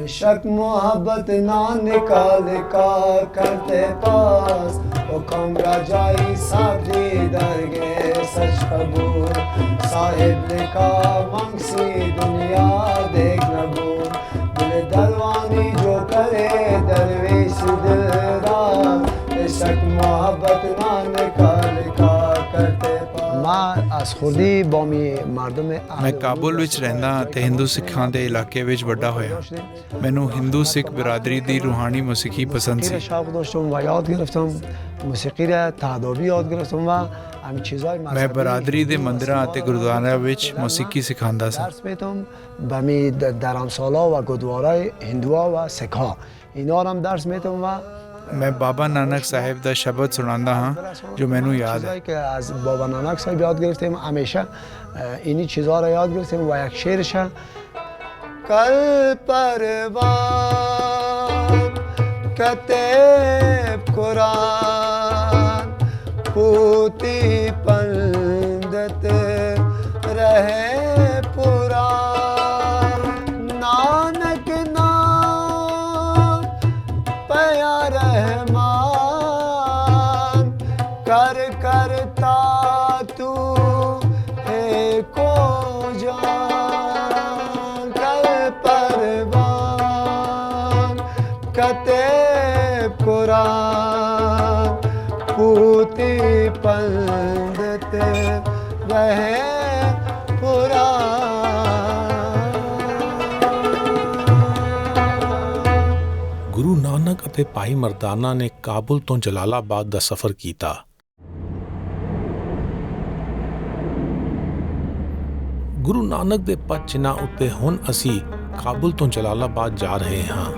शक मोहब्बत ना निकाल का करते पास ओ कम राजाई साबी दरगे सच कबूल साहिब लिखा मंगसी दुनिया देख नबूल दिल दरवानी जो करे दरवेश दिलदार शक मोहब्बत ना निकाल का करते ਮੈਂ ਕਾਬੁਲ ਵਿੱਚ ਰਹਿੰਦਾ ਅਤੇ ਹਿੰਦੂ ਸਿੱਖਾਂ ਦੇ ਇਲਾਕੇ ਵਿੱਚ ਵੱਡਾ ਹੋਇਆ। ਮੈਨੂੰ ਹਿੰਦੂ ਸਿੱਖ ਬਿਰਾਦਰੀ ਦੀ ਰੂਹਾਨੀ ਮੌਸੀਕੀ ਪਸੰਦ ਸੀ। ਮੈਂ ਬਿਰਾਦਰੀ ਦੇ ਮੰਦਿਰਾਂ ਅਤੇ ਗੁਰਦੁਆਰਿਆਂ ਵਿੱਚ ਮੌਸੀਕੀ ਸਿਖਾਉਂਦਾ ਸਾਂ। ਮੈਂ ਬਾਬਾ ਨਾਨਕ ਸਾਹਿਬ ਦਾ ਸ਼ਬਦ ਸੁਣਾਉਂਦਾ ਹਾਂ ਜੋ ਮੈਨੂੰ ਯਾਦ ਹੈ। बाबा नानक साहब याद गरفتیم हमेशा इन्हीं चीज़ों را याद गरفتیم و یک شعرش कल परवान कतेब कुरान पूती पंडित रहे पुरान नानक नाम पया रहमान कर करता तू है को जान कर परवान कतेब कुरान पूती पंडित रहे ਗੁਰੂ ਨਾਨਕ ਅਤੇ ਭਾਈ ਮਰਦਾਨਾ ਨੇ ਕਾਬੁਲ ਤੋਂ ਜਲਾਲਾਬਾਦ ਦਾ ਸਫ਼ਰ ਕੀਤਾ। ਗੁਰੂ ਨਾਨਕ ਦੇ ਪਦ ਚਿੰਨ੍ਹਾਂ ਉੱਤੇ ਹੁਣ ਅਸੀਂ ਕਾਬੁਲ ਤੋਂ ਜਲਾਲਾਬਾਦ ਜਾ ਰਹੇ ਹਾਂ।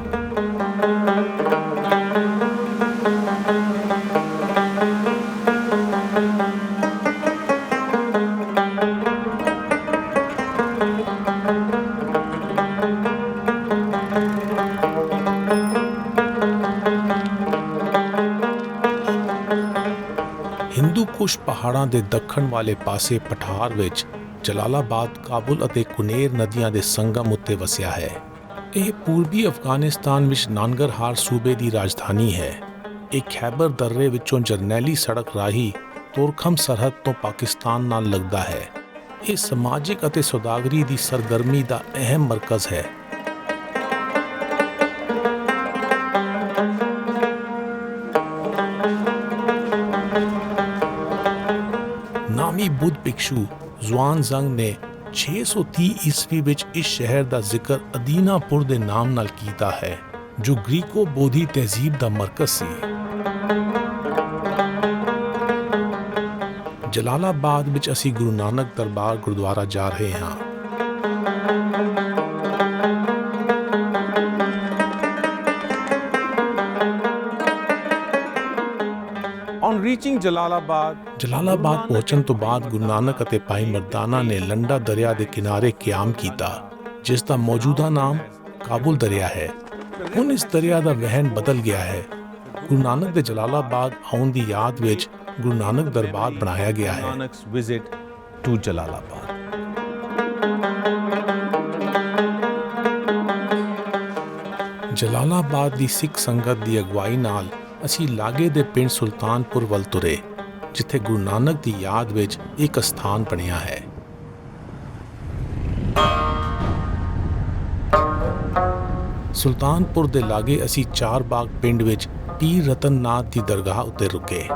ਹਿੰਦੂ ਕੁਸ਼ ਪਹਾੜਾਂ ਦੇ ਦੱਖਣ ਵਾਲੇ ਪਾਸੇ ਪਠਾਰ ਵਿੱਚ ਜਲਾਲਾਬਾਦ ਕਾਬੁਲ ਅਤੇ ਕੁਨੇਰ ਨਦੀਆਂ ਦੇ ਸੰਗਮ ਉੱਤੇ ਵਸਿਆ ਹੈ। ਇਹ ਪੂਰਬੀ ਅਫਗਾਨਿਸਤਾਨ ਵਿੱਚ ਨਾਨਗਰਹਾਰ ਸੂਬੇ ਦੀ ਰਾਜਧਾਨੀ ਹੈ। ਇਹ ਖੈਬਰ ਦਰਰੇ ਵਿੱਚੋਂ ਜਰਨੈਲੀ ਸੜਕ ਰਾਹੀਂ ਤੋਰਖਮ ਸਰਹੱਦ ਤੋਂ ਪਾਕਿਸਤਾਨ ਨਾਲ ਲੱਗਦਾ ਹੈ। ਇਹ ਸਮਾਜਿਕ ਅਤੇ ਸੌਦਾਗਰੀ ਦੀ ਸਰਗਰਮੀ ਦਾ ਅਹਿਮ ਮਰਕਜ਼ ਹੈ। ਨਾਮੀ ਬੁੱਧ ਭਿਕਸ਼ੂ ਜ਼ੁਆਨ ਜ਼ੰਗ ਨੇ 630 ਈਸਵੀ ਵਿੱਚ ਇਸ ਸ਼ਹਿਰ ਦਾ ਜ਼ਿਕਰ ਅਦੀਨਾਪੁਰ ਦੇ ਨਾਮ ਨਾਲ ਕੀਤਾ ਹੈ, ਜੋ ਗ੍ਰੀਕੋ ਬੋਧੀ ਤਹਿਜ਼ੀਬ ਦਾ ਮਰਕਜ਼ ਸੀ। ਜਲਾਲਾਬਾਦ ਵਿੱਚ ਅਸੀਂ ਗੁਰੂ ਨਾਨਕ ਦਰਬਾਰ ਗੁਰਦੁਆਰਾ ਜਾ ਰਹੇ ਹਾਂ। ਜਲਾਲਾਬਾਦ ਪਹੁੰਚਣ ਤੋਂ ਬਾਅਦ ਗੁਰੂ ਨਾਨਕ ਅਤੇ ਭਾਈ ਮਰਦਾਨਾ ਨੇ ਲੰਡਾ ਦਰਿਆ ਦੇ ਕਿਨਾਰੇ ਕਿਆਮ ਕੀਤਾ, ਜਿਸ ਦਾ ਮੌਜੂਦਾ ਨਾਮ ਕਾਬੁਲ ਦਰਿਆ ਹੈ। ਹੁਣ ਇਸ ਦਰਿਆ ਦਾ ਵਹਿਣ ਬਦਲ ਗਿਆ ਹੈ। ਗੁਰੂ ਨਾਨਕ ਦੇ ਜਲਾਲਾਬਾਦ ਆਉਣ ਦੀ ਯਾਦ ਵਿੱਚ ਗੁਰੂ ਨਾਨਕ ਦਰਬਾਰ ਬਣਾਇਆ ਗਿਆ ਹੈ। ਜਲਾਲਾਬਾਦ ਦੀ ਸਿੱਖ ਸੰਗਤ ਦੀ ਅਗਵਾਈ ਨਾਲ ਅਸੀਂ ਲਾਗੇ ਦੇ ਪਿੰਡ ਸੁਲਤਾਨਪੁਰ ਵੱਲ ਤੁਰੇ, ਜਿੱਥੇ ਗੁਰੂ ਨਾਨਕ ਦੀ ਯਾਦ ਵਿੱਚ ਇੱਕ ਸਥਾਨ ਬਣਿਆ ਹੈ। ਸੁਲਤਾਨਪੁਰ ਦੇ ਲਾਗੇ ਅਸੀਂ ਚਾਰ ਬਾਗ ਪਿੰਡ ਵਿੱਚ ਪੀਰ ਰਤਨ ਨਾਥ ਦੀ ਦਰਗਾਹ ਉੱਤੇ ਰੁਕੇ।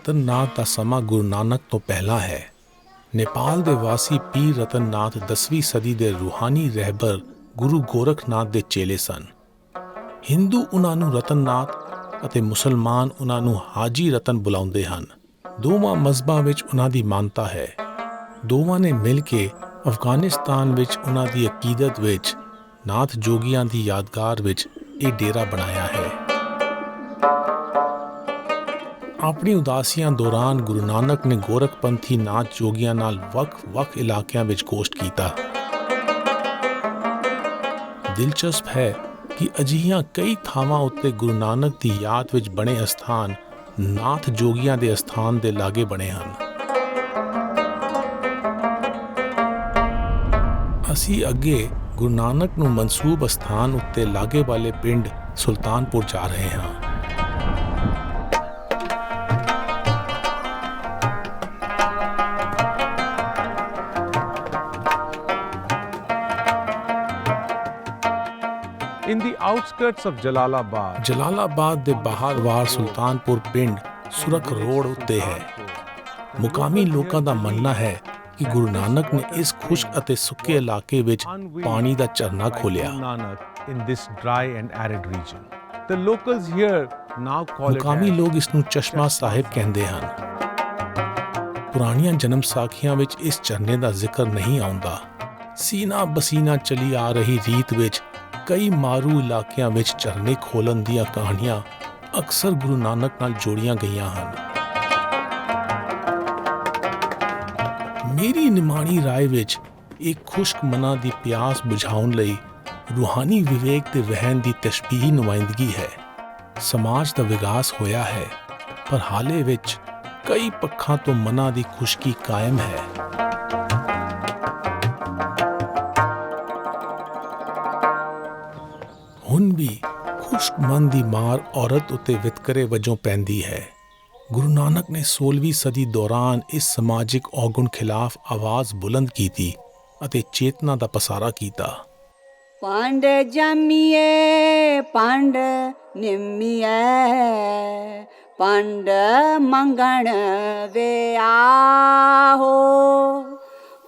ਰਤਨਨਾਥ ਦਾ ਸਮਾਂ ਗੁਰੂ ਨਾਨਕ ਤੋਂ ਪਹਿਲਾਂ ਹੈ। ਨੇਪਾਲ ਦੇ ਵਾਸੀ ਪੀਰ ਰਤਨਨਾਥ 10ਵੀਂ ਸਦੀ ਦੇ ਰੂਹਾਨੀ ਰਹਿਬਰ ਗੁਰੂ ਗੋਰਖਨਾਥ ਦੇ ਚੇਲੇ ਸਨ। ਹਿੰਦੂ ਉਹਨਾਂ ਨੂੰ ਰਤਨਨਾਥ ਅਤੇ ਮੁਸਲਮਾਨ ਉਹਨਾਂ ਨੂੰ ਹਾਜੀ ਰਤਨ ਬੁਲਾਉਂਦੇ ਹਨ। ਦੋਵਾਂ ਮਜ਼ਹਬਾਂ ਵਿੱਚ ਉਹਨਾਂ ਦੀ ਮਾਨਤਾ ਹੈ। ਦੋਵਾਂ ਨੇ ਮਿਲ ਕੇ ਅਫਗਾਨਿਸਤਾਨ ਵਿੱਚ ਉਹਨਾਂ ਦੀ ਅਕੀਦਤ ਵਿੱਚ ਨਾਥ ਜੋਗੀਆਂ ਦੀ ਯਾਦਗਾਰ ਵਿੱਚ ਇਹ ਡੇਰਾ ਬਣਾਇਆ ਹੈ। ਆਪਣੀ ਉਦਾਸੀਆਂ ਦੌਰਾਨ ਗੁਰੂ ਨਾਨਕ ਨੇ ਗੋਰਖਪੰਥੀ ਨਾਥ ਜੋਗੀਆਂ ਨਾਲ ਵੱਖ-ਵੱਖ ਇਲਾਕਿਆਂ ਵਿੱਚ ਗੋਸ਼ਟ ਕੀਤਾ। ਦਿਲਚਸਪ ਹੈ ਕਿ ਅਜਿਹੀਆਂ ਕਈ ਥਾਵਾਂ ਉੱਤੇ ਗੁਰੂ ਨਾਨਕ ਦੀ ਯਾਦ ਵਿੱਚ ਬਣੇ ਅਸਥਾਨ ਨਾਥ ਜੋਗੀਆਂ ਦੇ ਅਸਥਾਨ ਦੇ ਲਾਗੇ ਬਣੇ ਹਨ। ਅਸੀਂ ਅੱਗੇ ਗੁਰੂ ਨਾਨਕ ਨੂੰ ਮਨਸੂਬ ਅਸਥਾਨ ਉੱਤੇ ਲਾਗੇ ਵਾਲੇ ਪਿੰਡ ਸੁਲਤਾਨਪੁਰ ਜਾ ਰਹੇ ਹਾਂ। In the outskirts of Jalalabad, Jalalabad ਦੇ ਬਾਹਰਵਾਰ ਸੁਲਤਾਨਪੁਰ ਪਿੰਡ ਸੁਰਖ ਰੋਡ ਉੱਤੇ ਹੈ। ਮੁਕਾਮੀ ਲੋਕਾਂ ਦਾ ਮੰਨਣਾ ਹੈ ਕਿ ਗੁਰੂ ਨਾਨਕ ਨੇ ਇਸ ਖੁਸ਼ਕ ਅਤੇ ਸੁੱਕੇ ਇਲਾਕੇ ਵਿੱਚ ਪਾਣੀ ਦਾ ਝਰਨਾ ਖੋਲ੍ਹਿਆ। in this dry and arid region. The locals here now call it ਮੁਕਾਮੀ ਲੋਕ ਇਸ ਨੂੰ ਚਸ਼ਮਾ ਸਾਹਿਬ ਕਹਿੰਦੇ ਹਨ। ਪੁਰਾਣੀਆਂ ਜਨਮ ਸਾਖੀਆਂ ਵਿੱਚ ਇਸ ਝਰਨੇ ਦਾ ਜ਼ਿਕਰ ਨਹੀਂ ਆਉਂਦਾ। ਸੀਨਾ ਬਸੀਨਾ ਚਲੀ ਆ ਰਹੀ ਰੀਤ ਵਿੱਚ ਕਈ ਮਾਰੂ ਇਲਾਕਿਆਂ ਵਿੱਚ ਝਰਨੇ ਖੋਲ੍ਹਣ ਦੀਆਂ ਕਹਾਣੀਆਂ ਅਕਸਰ ਗੁਰੂ ਨਾਨਕ ਨਾਲ ਜੋੜੀਆਂ ਗਈਆਂ ਹਨ। ਮੇਰੀ ਨਿਮਾਣੀ ਰਾਏ ਵਿੱਚ ਇੱਕ ਖੁਸ਼ਕ ਮਨਾਂ ਦੀ ਪਿਆਸ ਬੁਝਾਉਣ ਲਈ ਰੂਹਾਨੀ ਵਿਵੇਕ ਦੇ ਵਹਿਣ ਦੀ ਤਸ਼ਬੀਹ ਨੁਮਾਇੰਦਗੀ ਹੈ। ਸਮਾਜ ਦਾ ਵਿਕਾਸ ਹੋਇਆ ਹੈ, ਪਰ ਹਾਲੇ ਵਿੱਚ ਕਈ ਪੱਖਾਂ ਤੋਂ ਮਨਾਂ ਦੀ ਖੁਸ਼ਕੀ ਕਾਇਮ ਹੈ। ਹੁਣ ਵੀ ਖੁਸ਼ਕ ਮਨ ਦੀ ਮਾਰ ਔਰਤ ਉੱਤੇ ਵਿਤਕਰੇ ਵਜੋਂ ਪੈਂਦੀ ਹੈ। ਗੁਰੂ ਨਾਨਕ ਨੇ 16ਵੀਂ ਸਦੀ ਦੌਰਾਨ ਇਸ ਸਮਾਜਿਕ ਔਗੁਣ ਖਿਲਾਫ ਆਵਾਜ਼ ਬੁਲੰਦ ਕੀਤੀ ਅਤੇ ਚੇਤਨਾ ਦਾ ਪਸਾਰਾ ਕੀਤਾ। ਪੰਡ ਜੰਮੀਏ ਪੰਡ ਨਿੰਮੀਏ ਪੰਡ ਮੰਗਣ ਵੇ ਆਹੋ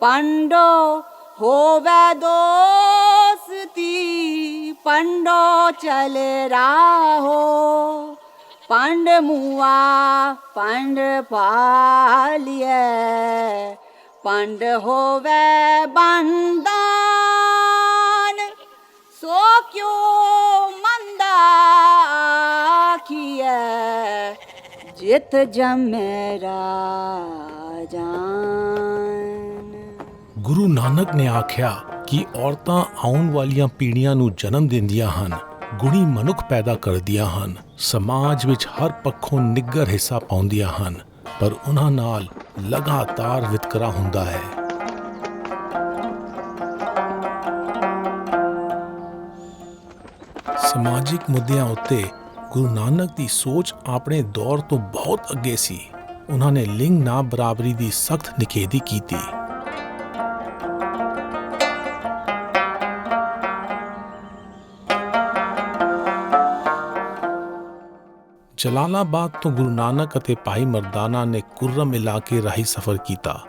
ਪੰਡੋ ਹੋਵੇ ਦੋਸਤੀ पंडो चल राहो पंड मुआ पंड पालिए पंड होवे बंदान सो क्यों मंदा किए जित जमे राजान। ਗੁਰੂ ਨਾਨਕ ਨੇ ਆਖਿਆ ਕਿ ਔਰਤਾਂ ਆਉਣ ਵਾਲੀਆਂ ਪੀੜ੍ਹੀਆਂ ਨੂੰ ਜਨਮ ਦਿੰਦੀਆਂ ਹਨ, ਗੁਣੀ ਮਨੁੱਖ ਪੈਦਾ ਕਰਦੀਆਂ ਹਨ, ਸਮਾਜ ਵਿੱਚ ਹਰ ਪੱਖੋਂ ਨਿੱਘਰ ਹਿੱਸਾ ਪਾਉਂਦੀਆਂ ਹਨ, ਪਰ ਉਹਨਾਂ ਨਾਲ ਲਗਾਤਾਰ ਵਿਤਕਰਾ ਹੁੰਦਾ ਹੈ। ਸਮਾਜਿਕ ਮੁੱਦਿਆਂ ਉੱਤੇ ਗੁਰੂ ਨਾਨਕ ਦੀ ਸੋਚ ਆਪਣੇ ਦੌਰ ਤੋਂ ਬਹੁਤ ਅੱਗੇ ਸੀ। ਉਹਨਾਂ ਨੇ ਲਿੰਗ ਨਾ ਬਰਾਬਰੀ ਦੀ ਸਖਤ ਨਿਖੇਧੀ ਕੀਤੀ। ਜਲਾਲਾਬਾਦ ਤੋਂ ਗੁਰੂ ਨਾਨਕ ਅਤੇ ਭਾਈ ਮਰਦਾਨਾ ਨੇ ਕੁਰਮ ਇਲਾਕੇ ਰਾਹੀਂ ਸਫ਼ਰ ਕੀਤਾ।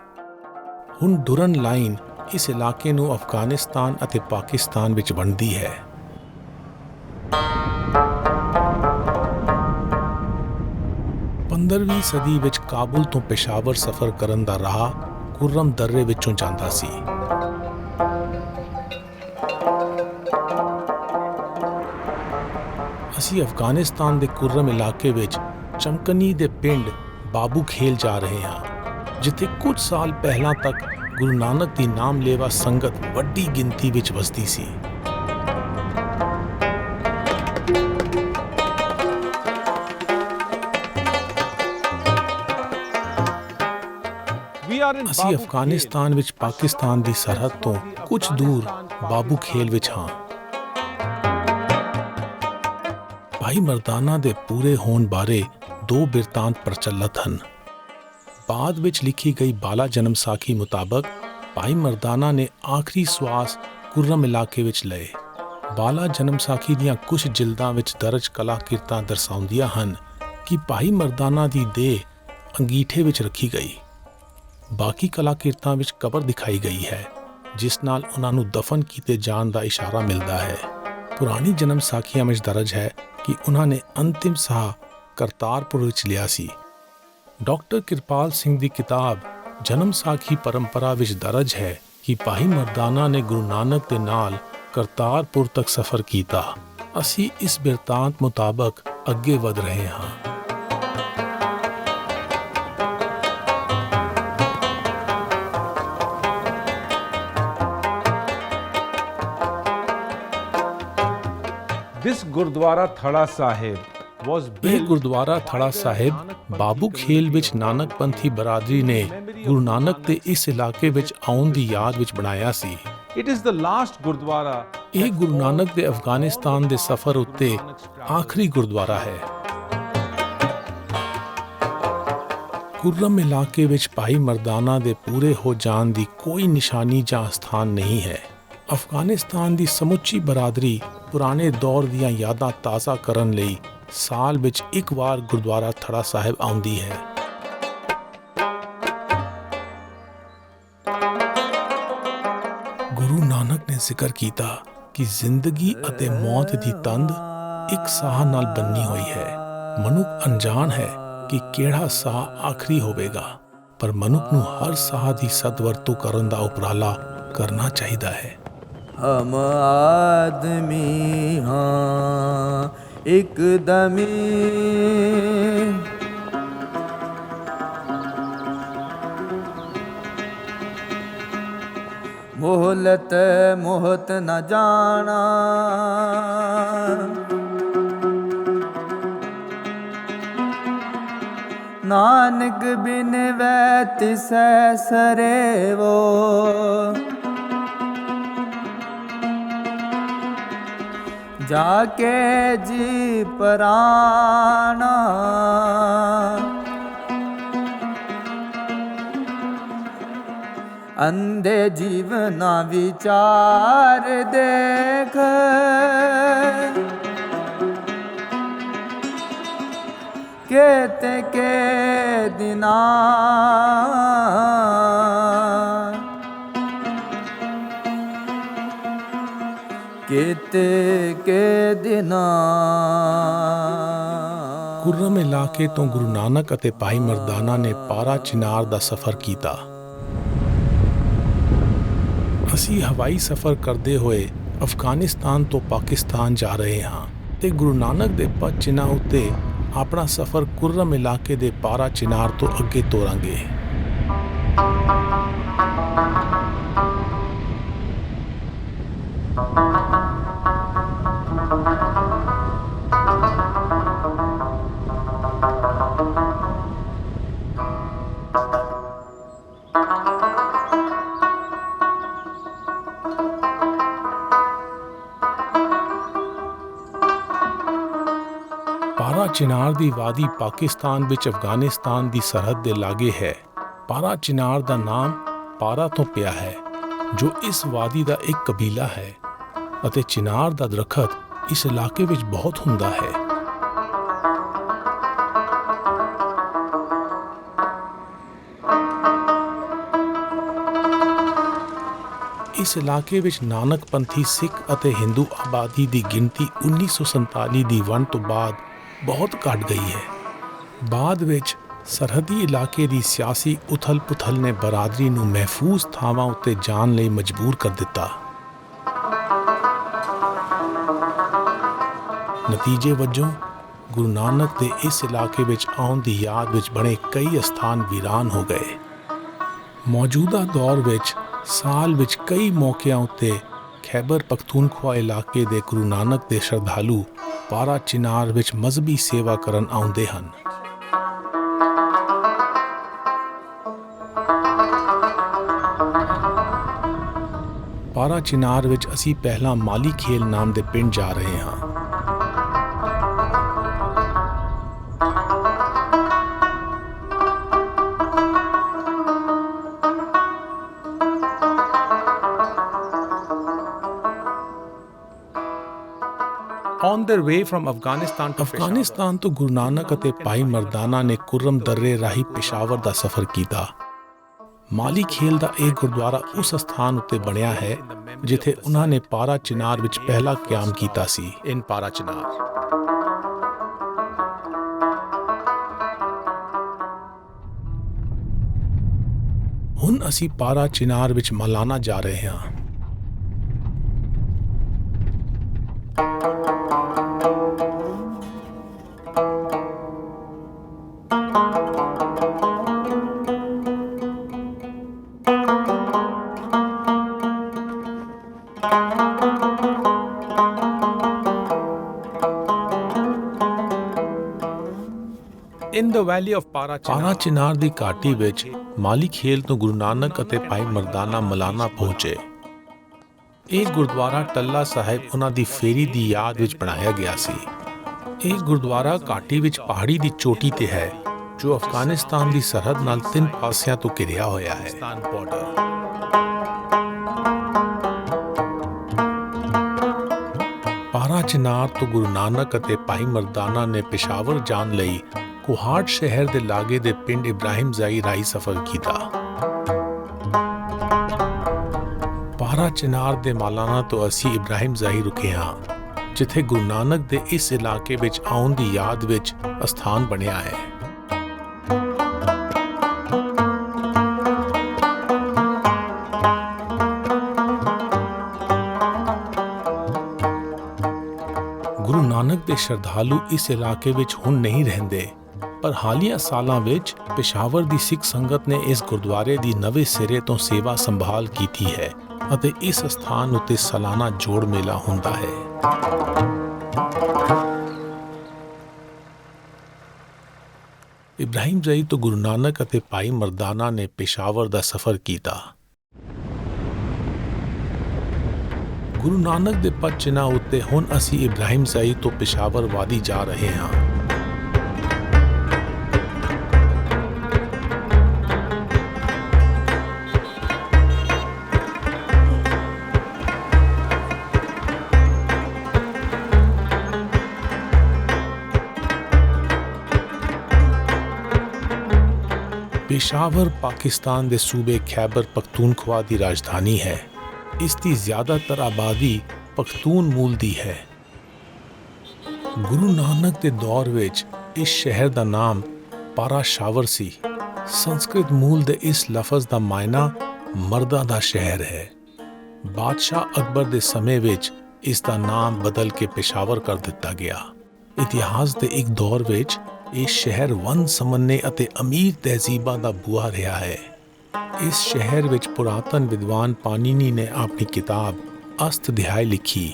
ਹੁਣ ਡੁਰਨ ਲਾਈਨ ਇਸ ਇਲਾਕੇ ਨੂੰ ਅਫਗਾਨਿਸਤਾਨ ਅਤੇ ਪਾਕਿਸਤਾਨ ਵਿੱਚ ਵੰਡਦੀ ਹੈ। ਪੰਦਰਵੀਂ ਸਦੀ ਵਿੱਚ ਕਾਬੁਲ ਤੋਂ ਪੇਸ਼ਾਵਰ ਸਫ਼ਰ ਕਰਨ ਦਾ ਰਾਹ ਕੁਰਮ ਦਰਰੇ ਵਿੱਚੋਂ ਜਾਂਦਾ ਸੀ। ਅਸੀਂ ਅਫਗਾਨਿਸਤਾਨ ਦੇ ਕੁਰਮ ਇਲਾਕੇ ਵਿੱਚ ਚਮਕਨੀ ਦੇ ਪਿੰਡ ਬਾਬੂ ਖੇਲ ਜਾ ਰਹੇ ਹਾਂ, ਜਿੱਥੇ ਕੁਝ ਸਾਲ ਪਹਿਲਾਂ ਤੱਕ ਗੁਰੂ ਨਾਨਕ ਦੀ ਨਾਮਲੇਵਾ ਸੰਗਤ ਵੱਡੀ ਗਿਣਤੀ ਵਿੱਚ ਵਸਦੀ ਸੀ। ਅਸੀਂ ਅਫਗਾਨਿਸਤਾਨ ਵਿੱਚ ਪਾਕਿਸਤਾਨ ਦੀ ਸਰਹੱਦ ਤੋਂ ਕੁਝ ਦੂਰ ਬਾਬੂ ਖੇਲ ਵਿੱਚ ਹਾਂ। ਭਾਈ ਮਰਦਾਨਾ ਦੇ ਪੂਰੇ ਹੋਣ ਬਾਰੇ ਦੋ ਬਿਰਤਾਂਤ ਪ੍ਰਚਲਿਤ ਹਨ। ਬਾਅਦ ਵਿੱਚ ਲਿਖੀ ਗਈ ਬਾਲਾ ਜਨਮ ਸਾਖੀ ਮੁਤਾਬਕ ਭਾਈ ਮਰਦਾਨਾ ਨੇ ਆਖਰੀ ਸਵਾਸ ਕੁਰਮ ਇਲਾਕੇ ਵਿੱਚ ਲਏ। ਬਾਲਾ ਜਨਮ ਸਾਖੀ ਦੀਆਂ ਕੁਝ ਜਿਲਦਾਂ ਵਿੱਚ ਦਰਜ ਕਲਾਕਿਰਤਾਂ ਦਰਸਾਉਂਦੀਆਂ ਹਨ ਕਿ ਭਾਈ ਮਰਦਾਨਾ ਦੀ ਦੇਹ ਅੰਗੀਠੇ ਵਿੱਚ ਰੱਖੀ ਗਈ। ਬਾਕੀ ਕਲਾਕ੍ਰਿਤਾਂ ਵਿੱਚ ਕਬਰ ਦਿਖਾਈ ਗਈ ਹੈ, ਜਿਸ ਨਾਲ ਉਹਨਾਂ ਨੂੰ ਦਫਨ ਕੀਤੇ ਜਾਣ ਦਾ ਇਸ਼ਾਰਾ ਮਿਲਦਾ ਹੈ। ਪੁਰਾਣੀ ਜਨਮ ਸਾਖੀਆਂ ਵਿੱਚ ਦਰਜ ਹੈ ਕਿ ਉਹਨਾਂ ਨੇ ਅੰਤਿਮ ਸਾਹ ਕਰਤਾਰਪੁਰ ਵਿੱਚ ਲਿਆ ਸੀ। ਡਾਕਟਰ ਕਿਰਪਾਲ ਸਿੰਘ ਦੀ ਕਿਤਾਬ ਜਨਮ ਸਾਖੀ ਪਰੰਪਰਾ ਵਿੱਚ ਦਰਜ ਹੈ ਕਿ ਭਾਈ ਮਰਦਾਨਾ ਨੇ ਗੁਰੂ ਨਾਨਕ ਦੇ ਨਾਲ ਕਰਤਾਰਪੁਰ ਤੱਕ ਸਫ਼ਰ ਕੀਤਾ। ਅਸੀਂ ਇਸ ਬਿਰਤਾਂਤ ਮੁਤਾਬਕ ਅੱਗੇ ਵਧ ਰਹੇ ਹਾਂ। This Gurdwara Thada Sahib was ਇਹ built ਗੁਰਦੁਆਰਾ ਥੜਾ ਸਾਹਿਬ ਬਾਬੂ ਖੇਲ ਵਿੱਚ ਨਾਨਕ ਪੰਥੀ ਬਰਾਦਰੀ ਨੇ ਗੁਰੂ ਨਾਨਕ ਦੇ ਇਸ ਇਲਾਕੇ ਵਿੱਚ ਆਉਣ ਦੀ ਯਾਦ ਵਿੱਚ ਬਣਾਇਆ ਸੀ। It is the last Gurdwara ਇਹ ਗੁਰੂ ਨਾਨਕ ਦੇ ਅਫਗਾਨਿਸਤਾਨ ਦੇ ਸਫ਼ਰ ਉੱਤੇ ਆਖਰੀ ਗੁਰਦੁਆਰਾ ਹੈ। ਕੁਰਮ ਇਲਾਕੇ ਵਿੱਚ ਭਾਈ ਮਰਦਾਨਾ ਦੇ ਪੂਰੇ ਹੋ ਜਾਣ ਦੀ ਕੋਈ ਨਿਸ਼ਾਨੀ ਜਾਂ ਸਥਾਨ ਨਹੀਂ ਹੈ। ਅਫਗਾਨਿਸਤਾਨ ਦੀ ਸਮੁੱਚੀ ਬਰਾਦਰੀ ਪੁਰਾਣੇ ਦੌਰ ਦੀਆਂ ਯਾਦਾਂ ਤਾਜ਼ਾ ਕਰਨ ਲਈ ਸਾਲ ਵਿੱਚ ਇੱਕ ਵਾਰ ਗੁਰਦੁਆਰਾ ਥੜਾ ਸਾਹਿਬ ਆਉਂਦੀ ਹੈ। ਗੁਰੂ ਨਾਨਕ ਨੇ ਜ਼ਿਕਰ ਕੀਤਾ ਕਿ ਜ਼ਿੰਦਗੀ ਅਤੇ ਮੌਤ ਦੀ ਤੰਦ ਇੱਕ ਸਾਹ ਨਾਲ ਬੰਨੀ ਹੋਈ ਹੈ। ਮਨੁੱਖ ਅਣਜਾਣ ਹੈ ਕਿ ਕਿਹੜਾ ਸਾਹ ਆਖਰੀ ਹੋਵੇਗਾ, ਪਰ ਮਨੁੱਖ ਨੂੰ ਹਰ ਸਾਹ ਦੀ ਸਦਵਰਤੋਂ ਕਰਨ ਦਾ ਉਪਰਾਲਾ ਕਰਨਾ ਚਾਹੀਦਾ ਹੈ। ਹਮ ਆਦਮੀ ਹਾਂ ਇੱਕਦਮੀ ਮੋਹਲਤ ਮੋਹਤ ਨ ਜਾਣਾ ਨਾਨਕ ਬਿਨ ਵੈ ਤਿਸੈ ਸਰੇਵੋ ਜਾਕੇ ਜੀ ਪਰਾਣਾ ਅੰਧੇ ਜੀਵਨਾ ਵਿਚਾਰ ਦੇਖ ਕੇਤੇ ਕੇ ਦਿਨਾ ਕੇਤੇ ਕੇ ਦਿਨਾ। ਕੁਰਮ ਇਲਾਕੇ ਤੋਂ ਗੁਰੂ ਨਾਨਕ ਅਤੇ ਭਾਈ ਮਰਦਾਨਾ ਨੇ ਪਾਰਾ ਚਿਨਾਰ ਦਾ ਸਫ਼ਰ ਕੀਤਾ। ਅਸੀਂ ਹਵਾਈ ਸਫ਼ਰ ਕਰਦੇ ਹੋਏ ਅਫਗਾਨਿਸਤਾਨ ਤੋਂ ਪਾਕਿਸਤਾਨ ਜਾ ਰਹੇ ਹਾਂ ਤੇ ਗੁਰੂ ਨਾਨਕ ਦੇ ਪਦ ਚਿੰਨ੍ਹਾਂ ਉੱਤੇ ਆਪਣਾ ਸਫ਼ਰ ਕੁਰਮ ਇਲਾਕੇ ਦੇ ਪਾਰਾ ਚਿਨਾਰ ਤੋਂ ਅੱਗੇ ਤੋਰਾਂਗੇ। ਪਾਰਾ ਚਿਨਾਰ ਦੀ ਵਾਦੀ ਪਾਕਿਸਤਾਨ ਵਿੱਚ ਅਫਗਾਨਿਸਤਾਨ ਦੀ ਸਰਹੱਦ ਦੇ ਲਾਗੇ ਹੈ। ਪਾਰਾ ਚਿਨਾਰ ਦਾ ਨਾਮ ਪਾਰਾ ਤੋਂ ਪਿਆ ਹੈ, ਜੋ ਇਸ ਵਾਦੀ ਦਾ ਇੱਕ ਕਬੀਲਾ ਹੈ ਅਤੇ ਚਿਨਾਰ ਦਾ ਦਰਖਤ ਇਸ ਇਲਾਕੇ ਵਿੱਚ ਬਹੁਤ ਹੁੰਦਾ ਹੈ। ਇਸ ਇਲਾਕੇ ਵਿੱਚ ਨਾਨਕ ਪੰਥੀ ਸਿੱਖ ਅਤੇ ਹਿੰਦੂ ਆਬਾਦੀ ਦੀ ਗਿਣਤੀ 1947 ਦੀ ਵੰਡ ਤੋਂ ਬਾਅਦ ਬਹੁਤ ਘਟ ਗਈ ਹੈ। ਬਾਅਦ ਵਿੱਚ ਸਰਹੱਦੀ ਇਲਾਕੇ ਦੀ ਸਿਆਸੀ ਉਥਲ-ਪੁਥਲ ਨੇ ਬਰਾਦਰੀ ਨੂੰ ਮਹਿਫੂਜ਼ ਥਾਵਾਂ ਉੱਤੇ ਜਾਣ ਲਈ ਮਜਬੂਰ ਕਰ ਦਿੱਤਾ। ਨਤੀਜੇ ਵਜੋਂ ਗੁਰੂ ਨਾਨਕ ਦੇ ਇਸ ਇਲਾਕੇ ਵਿੱਚ ਆਉਣ ਦੀ ਯਾਦ ਵਿੱਚ ਬਣੇ ਕਈ ਅਸਥਾਨ ਵੀਰਾਨ ਹੋ ਗਏ। ਮੌਜੂਦਾ ਦੌਰ ਵਿੱਚ ਸਾਲ ਵਿੱਚ ਕਈ ਮੌਕਿਆਂ ਉੱਤੇ ਖੈਬਰ ਪਖਤੂਨਖਵਾ ਇਲਾਕੇ ਦੇ ਗੁਰੂ ਨਾਨਕ ਦੇ ਸ਼ਰਧਾਲੂ ਪਾਰਾ ਚਿਨਾਰ ਵਿੱਚ ਮਜ਼ਹਬੀ ਸੇਵਾ ਕਰਨ ਆਉਂਦੇ ਹਨ। ਪਾਰਾ ਚਿਨਾਰ ਵਿੱਚ ਅਸੀਂ ਪਹਿਲਾਂ ਮਾਲੀ ਖੇਲ ਨਾਮ ਦੇ ਪਿੰਡ ਜਾ ਰਹੇ ਹਾਂ। On on their way from Afghanistan to Afghanistan ਤੋਂ ਗੁਰੂ ਨਾਨਕ ਅਤੇ ਭਾਈ ਮਰਦਾਨਾ ਨੇ ਕੁਰਮ ਦर्रे ਰਾਹੀਂ ਪੇਸ਼ਾਵਰ ਦਾ ਸਫ਼ਰ ਕੀਤਾ। ਮਾਲੀ ਖੇਲ ਦਾ ਇਹ ਗੁਰਦੁਆਰਾ ਉਸ ਸਥਾਨ ਉੱਤੇ ਬਣਿਆ ਹੈ ਜਿੱਥੇ ਉਹਨਾਂ ਨੇ ਪਾਰਾ ਚਿਨਾਰ ਵਿੱਚ ਪਹਿਲਾ ਕਿਆਮ ਕੀਤਾ ਸੀ। ਇਨ ਪਾਰਾ ਚਿਨਾਰ ਹੁਣ ਅਸੀਂ ਪਾਰਾ ਚਿਨਾਰ ਵਿੱਚ ਮਲਾਨਾ ਜਾ ਰਹੇ ਹਾਂ। In the valley of ਪਾਰਾ ਚਿਨਾਰ ਦੀ ਘਾਟੀ ਵਿੱਚ ਮਾਲੀ ਖੇਲ ਤੋਂ ਗੁਰੂ ਨਾਨਕ ਅਤੇ ਭਾਈ ਮਰਦਾਨਾ ਮਲਾਨਾ ਪਹੁੰਚੇ। ਇਹ ਗੁਰਦੁਆਰਾ ਟੱਲਾ ਸਾਹਿਬ ਉਹਨਾਂ ਦੀ ਫੇਰੀ ਦੀ ਯਾਦ ਵਿੱਚ ਬਣਾਇਆ ਗਿਆ ਸੀ। ਇਹ ਗੁਰਦੁਆਰਾ ਘਾਟੀ ਵਿੱਚ ਪਹਾੜੀ ਦੀ ਚੋਟੀ ਤੇ ਹੈ ਜੋ ਅਫਗਾਨਿਸਤਾਨ ਦੀ ਸਰਹੱਦ ਨਾਲ 3 ਪਾਸਿਆਂ ਤੋਂ ਘਿਰਿਆ ਹੋਇਆ ਹੈ। ਪਾਰਾ ਚਿਨਾਰ ਤੋਂ ਗੁਰੂ ਨਾਨਕ ਅਤੇ ਭਾਈ ਮਰਦਾਨਾ ਨੇ ਪੇਸ਼ਾਵਰ ਜਾਣ ਲਈ ਕੁਹਾੜ ਸ਼ਹਿਰ ਦੇ ਲਾਗੇ ਦੇ ਪਿੰਡ ਇਬਰਾਹਿਮ ਜ਼ਾਈ ਰਾਹੀਂ ਸਫ਼ਰ ਕੀਤਾ। ਪਾਰਾ ਚਿਨਾਰ ਦੇ ਮਲਾਨਾ ਤੋਂ ਅਸੀਂ ਇਬਰਾਹਿਮ ਜ਼ਾਈ ਰੁਕੇ ਹਾਂ ਜਿੱਥੇ ਗੁਰੂ ਨਾਨਕ ਦੇ ਇਸ ਇਲਾਕੇ ਵਿੱਚ ਆਉਣ ਦੀ ਯਾਦ ਵਿੱਚ ਅਸਥਾਨ ਬਣਿਆ ਹੈ। ਗੁਰੂ ਨਾਨਕ ਦੇ ਸ਼ਰਧਾਲੂ ਇਸ ਇਲਾਕੇ ਵਿੱਚ ਹੁਣ ਨਹੀਂ ਰਹਿੰਦੇ, ਪਰ ਹਾਲੀਆ ਸਾਲਾਂ ਵਿੱਚ ਪੇਸ਼ਾਵਰ ਦੀ ਸਿੱਖ ਸੰਗਤ ਨੇ ਇਸ ਗੁਰਦੁਆਰੇ ਦੀ ਨਵੇਂ ਸਿਰੇ ਤੋਂ ਸੇਵਾ ਸੰਭਾਲ ਕੀਤੀ ਹੈ ਅਤੇ ਇਸ ਸਥਾਨ ਉੱਤੇ ਸਾਲਾਨਾ ਜੋੜ ਮੇਲਾ ਹੁੰਦਾ ਹੈ। ਇਬਰਾਹਿਮ ਜ਼ਾਈ ਤੋਂ ਗੁਰੂ ਨਾਨਕ ਅਤੇ ਭਾਈ ਮਰਦਾਨਾ ਨੇ ਪੇਸ਼ਾਵਰ ਦਾ ਸਫ਼ਰ ਕੀਤਾ। ਗੁਰੂ ਨਾਨਕ ਦੇ ਪਦ ਚਿੰਨ੍ਹਾਂ ਉੱਤੇ ਹੁਣ ਅਸੀਂ ਇਬਰਾਹਿਮ ਜ਼ਾਈ ਤੋਂ ਪੇਸ਼ਾਵਰ ਵਾਦੀ ਜਾ ਰਹੇ ਹਾਂ। ਪੇਸ਼ਾਵਰ ਪਾਕਿਸਤਾਨ ਦੇ ਸੂਬੇ ਖੈਬਰ ਪਖਤੂਨਖਵਾ ਦੀ ਰਾਜਧਾਨੀ ਹੈ। ਇਸ ਦੀ ਜ਼ਿਆਦਾਤਰ ਆਬਾਦੀ ਪਖਤੂਨ ਮੂਲ ਦੀ ਹੈ। ਗੁਰੂ ਨਾਨਕ ਦੇ ਦੌਰ ਵਿੱਚ ਇਸ ਸ਼ਹਿਰ ਦਾ ਨਾਮ ਪਾਰਾਸ਼ਾਵਰ ਸੀ। ਸੰਸਕ੍ਰਿਤ ਮੂਲ ਦੇ ਇਸ ਲਫ਼ਜ਼ ਦਾ ਮਾਇਨਾ ਮਰਦਾਂ ਦਾ ਸ਼ਹਿਰ ਹੈ। ਬਾਦਸ਼ਾਹ ਅਕਬਰ ਦੇ ਸਮੇਂ ਵਿੱਚ ਇਸ ਦਾ ਨਾਮ ਬਦਲ ਕੇ ਪੇਸ਼ਾਵਰ ਕਰ ਦਿੱਤਾ ਗਿਆ। ਇਤਿਹਾਸ ਦੇ ਇੱਕ ਦੌਰ ਵਿੱਚ ਇਹ ਸ਼ਹਿਰ ਵੰਨ ਸਮੰਨੇ ਅਤੇ ਅਮੀਰ ਤਹਿਜ਼ੀਬਾਂ ਦਾ ਬੂਹਾ ਰਿਹਾ ਹੈ। ਇਸ ਸ਼ਹਿਰ ਵਿੱਚ ਪੁਰਾਤਨ ਵਿਦਵਾਨ ਪਾਨੀਨੀ ਨੇ ਆਪਣੀ ਕਿਤਾਬ ਅਸ਼ਟਾਧਿਆਇ ਲਿਖੀ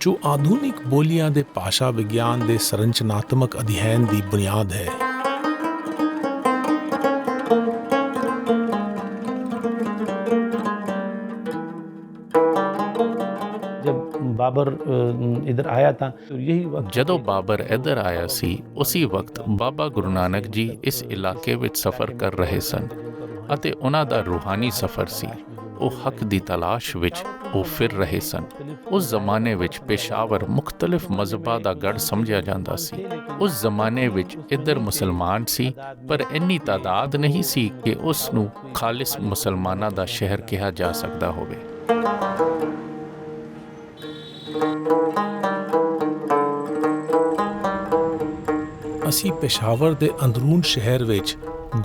ਜੋ ਆਧੁਨਿਕ ਬੋਲੀਆਂ ਦੇ ਭਾਸ਼ਾ ਵਿਗਿਆਨ ਦੇ ਸੰਰਚਨਾਤਮਕ ਅਧਿਐਨ ਦੀ ਬੁਨਿਆਦ ਹੈ। ਜਦੋਂ ਬਾਬਰ ਇੱਧਰ ਆਇਆ ਸੀ ਉਸੇ ਵਕਤ ਬਾਬਾ ਗੁਰੂ ਨਾਨਕ ਜੀ ਇਸ ਇਲਾਕੇ ਵਿੱਚ ਸਫ਼ਰ ਕਰ ਰਹੇ ਸਨ ਅਤੇ ਉਹਨਾਂ ਦਾ ਰੂਹਾਨੀ ਸਫ਼ਰ ਸੀ। ਉਹ ਹੱਕ ਦੀ ਤਲਾਸ਼ ਵਿੱਚ ਉਹ ਫਿਰ ਰਹੇ ਸਨ। ਉਸ ਜ਼ਮਾਨੇ ਵਿੱਚ ਪੇਸ਼ਾਵਰ ਮੁਖਤਲਿਫ ਮਜ਼ਹਬਾਂ ਦਾ ਗੜ ਸਮਝਿਆ ਜਾਂਦਾ ਸੀ। ਉਸ ਜ਼ਮਾਨੇ ਵਿੱਚ ਇੱਧਰ ਮੁਸਲਮਾਨ ਸੀ ਪਰ ਇੰਨੀ ਤਾਦਾਦ ਨਹੀਂ ਸੀ ਕਿ ਉਸ ਨੂੰ ਖਾਲਿਸ ਮੁਸਲਮਾਨਾਂ ਦਾ ਸ਼ਹਿਰ ਕਿਹਾ ਜਾ ਸਕਦਾ ਹੋਵੇ। ਅਸੀਂ ਪੇਸ਼ਾਵਰ ਦੇ ਅੰਦਰੂਨ ਸ਼ਹਿਰ ਵਿੱਚ